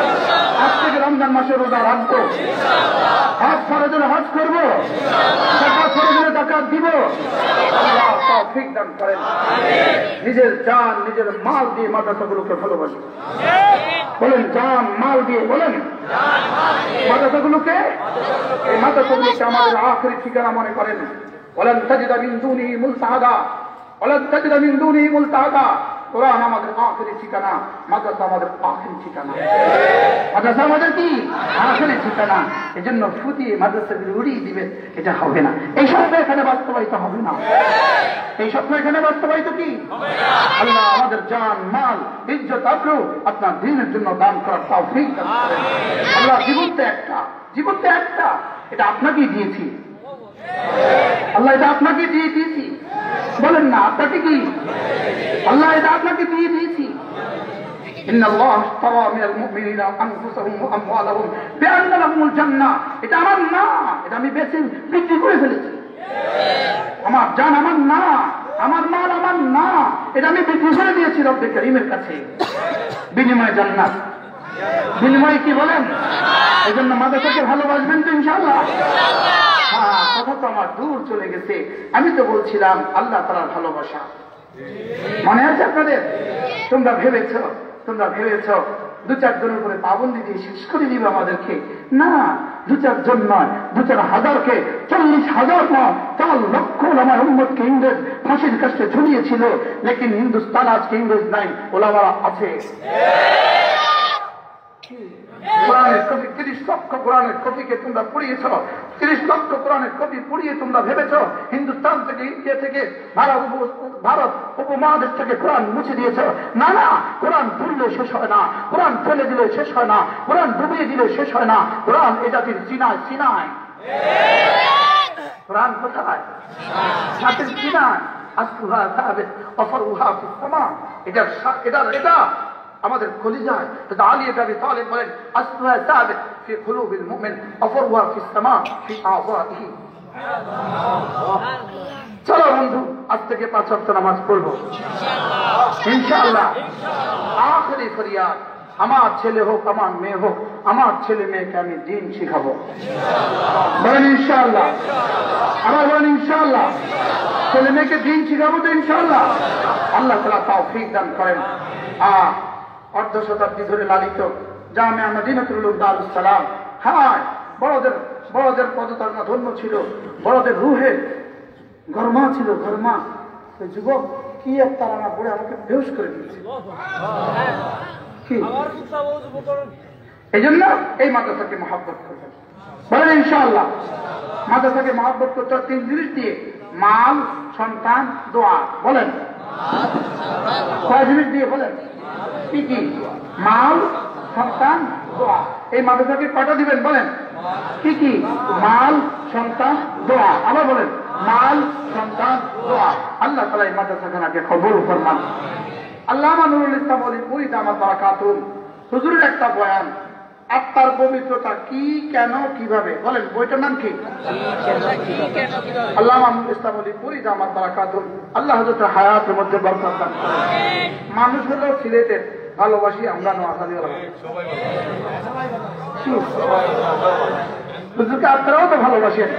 আজ থেকে রমজান মাসে রোজা রাখবো, হজ ফরজের হজ করবো, যাকাত ফরজের যাকাত দিব। আল্লাহ তৌফিক দান করেন। নিজের জান নিজের মাল দিয়ে মাদ্রাসাগুলোকে ভালোবাসি। বলেন জান মাল দিয়ে, বলেন মাদ্রাসাগুলোকে, এই মাদ্রাসাগুলোকে আমাদের আখেরি ঠিকানা মনে করেন। ওয়ালান তাজিদা মিন দুনিহি মুলতাহাদা, ওয়ালান তাজিদা মিন দুনিহি মুলতাহাদা। কোরআন আমাদের আখেরি ঠিকানা, মাদ্রাসা আমাদের আখেরি ঠিকানা। মাদ্রাসা আমাদের কি আখেরি ঠিকানা। এজন্য ফুটিয়ে মাদ্রাসাগুলো উড়িয়ে দিবেন, এটা হবে না। এই স্বপ্ন এখানে বাস্তবায়িত হবে না। এই স্বপ্ন এখানে বাস্তবায়িত কি আল্লাহ আমাদের জান মাল ইজ্জত আবরু আপনার দ্বীনের জন্য দান করার তৌফিক দান করেন। আল্লাহ জীবনটা একটা, জীবনটা একটা, এটা আপনাকেই দিয়েছি আল্লাহ, এটা আপনাকে দিয়ে দিয়েছি। বলেন না আপনাকে কি আল্লাহ এটা আপনাকে দিয়ে দিয়েছি। ইন্নাল্লাহ আশতারা মিনাল মুমিনিনা আনফুসাহুম ওয়া আমওয়ালাহুম বিআন্না লাহুমুল জান্নাহ। এটা আমার না, এটা আমি বেশি বিক্রি করে ফেলেছি। আমার জান আমার না, আমার মাল আমার না, এটা আমি বিক্রি করে দিয়েছি রব্বে কারীমের কাছে। বিনিময়ে জান্নাত, বিনিময়ে কি বলেন। এই জন্য মাদ্রাসাকে ভালোবাসবেন তো ইনশাআল্লাহ। হ্যাঁ, কথা তো আমার দূর চলে গেছে। আমি তো বলছিলাম আল্লাহ তাআলার ভালোবাসা মনে আছে আপনাদের। তোমরা ভেবেছ 2-4 জনের উপরে পাবন্দি দিয়ে শেষ করে দিবে আমাদেরকে। না, 2-4 জন নয়, 2-4 হাজারকে, 40,000 নয়, 4 লক্ষ আমার উম্মতকে ইংরেজ ফাঁসির কাছে ঝুলিয়েছিল। লেকিন হিন্দুস্তান আজকে ইংরেজ নাই, ওলামারা আছে। কোরআনের কপি 30 লক্ষ কোরআনের কপিকে তোমরা পড়িয়েছ, 30 লক্ষ কোরআনের কপি পড়িয়ে তোমরা ভেবেছ হিন্দুস্তান থেকে, ইন্ডিয়া থেকে, ভারত উপমহাদেশ থেকে কোরআন মুছে দিয়েছ। না না, কোরআন পড়লে শেষ হয় না, কোরআন ফেলে দিলে শেষ হয় না, কোরআন ডুবিয়ে দিলে শেষ হয় না। কোরআন এ জাতির সিনায় সিনায়। কোরআন কোথায়? জাতির সিনায়। আসলুহা সাবিত ওয়া ফারউহা ফিস সামা। এটা আমাদের কলিজায়। আলী ইবনে আবি তালিব বলেন আসলুহা সাবিত ফি কুলুবিল মুমিন ওয়া ফারউহা ফিস সামা ফি আযাইহি। চলো বন্ধু, আজ থেকে 5 ওয়াক্ত নামাজ পড়বো ইনশাআল্লাহ। আখেরি ফরিয়াদ, আমার ছেলে হোক আমার মেয়ে হোক, আমার ছেলে মেয়েকে আমি দ্বীন শিখাবো। বলেন ইনশাআল্লাহ। আমার বলেন ইনশাআল্লাহ। ছেলে মেয়েকে দ্বীন শিখাবো তো ইনশাআল্লাহ। আল্লাহ তাআলা তৌফিক দান করেন। অর্ধ শতাব্দী ধরে লালিত জামিয়া মদিনাতুল উলুম দারুস সালাম। হ্যাঁ, বড়দের পদধর্ম ধন্য ছিল, বড়দের রুহে গরমা ছিল, গরমা। যুবক কি এক তারা পড়ে আমাকে বেহুশ করে দিয়েছে। এই জন্য এই মাদ্রাসাকে মহব্বত করবেন। বলেন ইনশাআল্লাহ। মাদ্রাসাকে মহব্বত করতে 3 জিনিস দিয়ে, মাল, সন্তান, দোয়া। বলেন কয় জিনিস দিয়ে বলেন? কি কি? মাল, সন্তান, দোয়া। এই মাদ্রাসাকে কয়টা দিবেন বলেন? কি কি? মাল, সন্তান, দোয়া। আবার বলেন মাল, সন্তান, দোয়া। আল্লাহ তাআলা এই মাদ্রাসাখানাকে কবুল ফরমান। আল্লামা নুরুল ইসলাম ওলি মুরিদ দামাত বারাকাতুহু হুজুরের একটা বয়ান, আত্মার পবিত্রতা কি, কেন, কিভাবে। বলেন বইটার নাম কি? আল্লামা নুরুল ইসলাম ওলি মুরিদ দামাত বারাকাতুহু। আল্লাহ হযরতের হায়াতের মধ্যে বরকত দান করেন। মানুষ হলো সিলেটের, ভালোবাসি আমরা নোয়াখালী হুজুরকে আপনারাও তো ভালোবাসেন।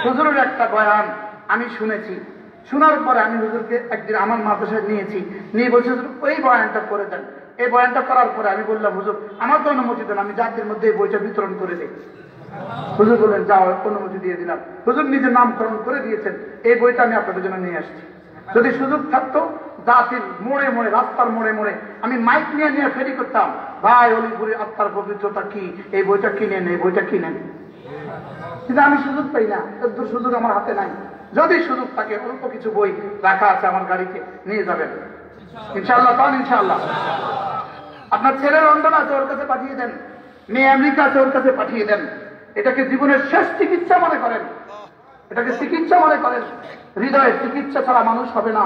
হুজুরের একটা বয়ান আমি শুনেছি, শোনার পরে আমি হুজুরকে একদিন আমার মাদ্রাসায় নিয়েছি, নিয়ে বলছি হুজুর ওই বয়ানটা করে দেন। এই বয়ানটা করার পরে আমি বললাম হুজুর আমার তো অনুমতি দেন, আমি জাতির মধ্যে এই বইটা বিতরণ করে দিই। হুজুর বললেন যাও, অনুমতি দিয়ে দিলাম। হুজুর নিজের নামকরণ করে দিয়েছেন। এই বইটা আমি আপনাদের জন্য নিয়ে আসছি। যদি সুযোগ থাকতো জাতির মোড়ে মোড়ে, রাস্তার মোড়ে মোড়ে আমি মাইক নিয়ে নিয়ে ফেরি করতাম, ভাই অলিপুরে আত্মার পবিত্রতা কি, এই বইটা কিনেন, এই বইটা কিনেন। কিন্তু আমি সুযোগ পাই না, এত সুযোগ আমার হাতে নাই। যদি সুযোগ থাকে অল্প কিছু বই রাখা আছে আমার গাড়িতে, নিয়ে যাবেন ইনশাআল্লাহ। তখন ইনশাআল্লাহ আপনার ছেলে লন্ডন আছে, ওর কাছে পাঠিয়ে দেন। মেয়ে আমেরিকা আছে, ওর কাছে পাঠিয়ে দেন। এটাকে জীবনের শেষ চিকিৎসা মনে করেন, এটাকে চিকিৎসা মনে করেন। হৃদয়ের চিকিৎসা ছাড়া মানুষ হবে না।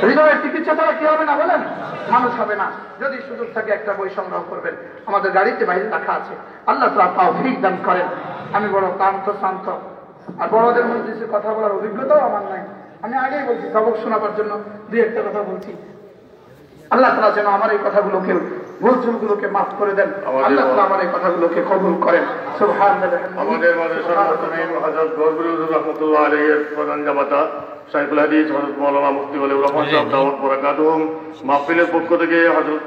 হৃদয়ের চিকিৎসা ছাড়া কি হবে না বলেন? মানুষ হবে না। যদি সুযোগ থাকে একটা বই সংগ্রহ করবেন, আমাদের গাড়িতে বাইরে রাখা আছে। আল্লাহ তাআলা তৌফিক দান করেন। আমি বড় ক্লান্ত শান্ত, আর বড়দের মধ্যে কথা বলার অভিজ্ঞতাও আমার নাই। আমি আগেই বলছি, সবক শোনাবার জন্য দুই একটা কথা বলছি। আল্লাহ তাআলা যেন আমার এই কথাগুলোকে, ভুলচুলগুলোকে মাফ করে দেন। আল্লাহ তাআলা আমার এই কথাগুলোকে কবুল করেন। সুবহানাল্লাহ। আমাদের মাঝে সর্বপ্রথম হযরত গরবুল হুজুর রাহমাতুল্লাহ আলাইহির প্রধান জামাতা শাইখুল হাদিস হযরত মাওলানা মুফতি ওয়ালি রহমান সাহেব দাওয়াত বরাকাতুহুম মাহফিলের পক্ষ থেকে হযরত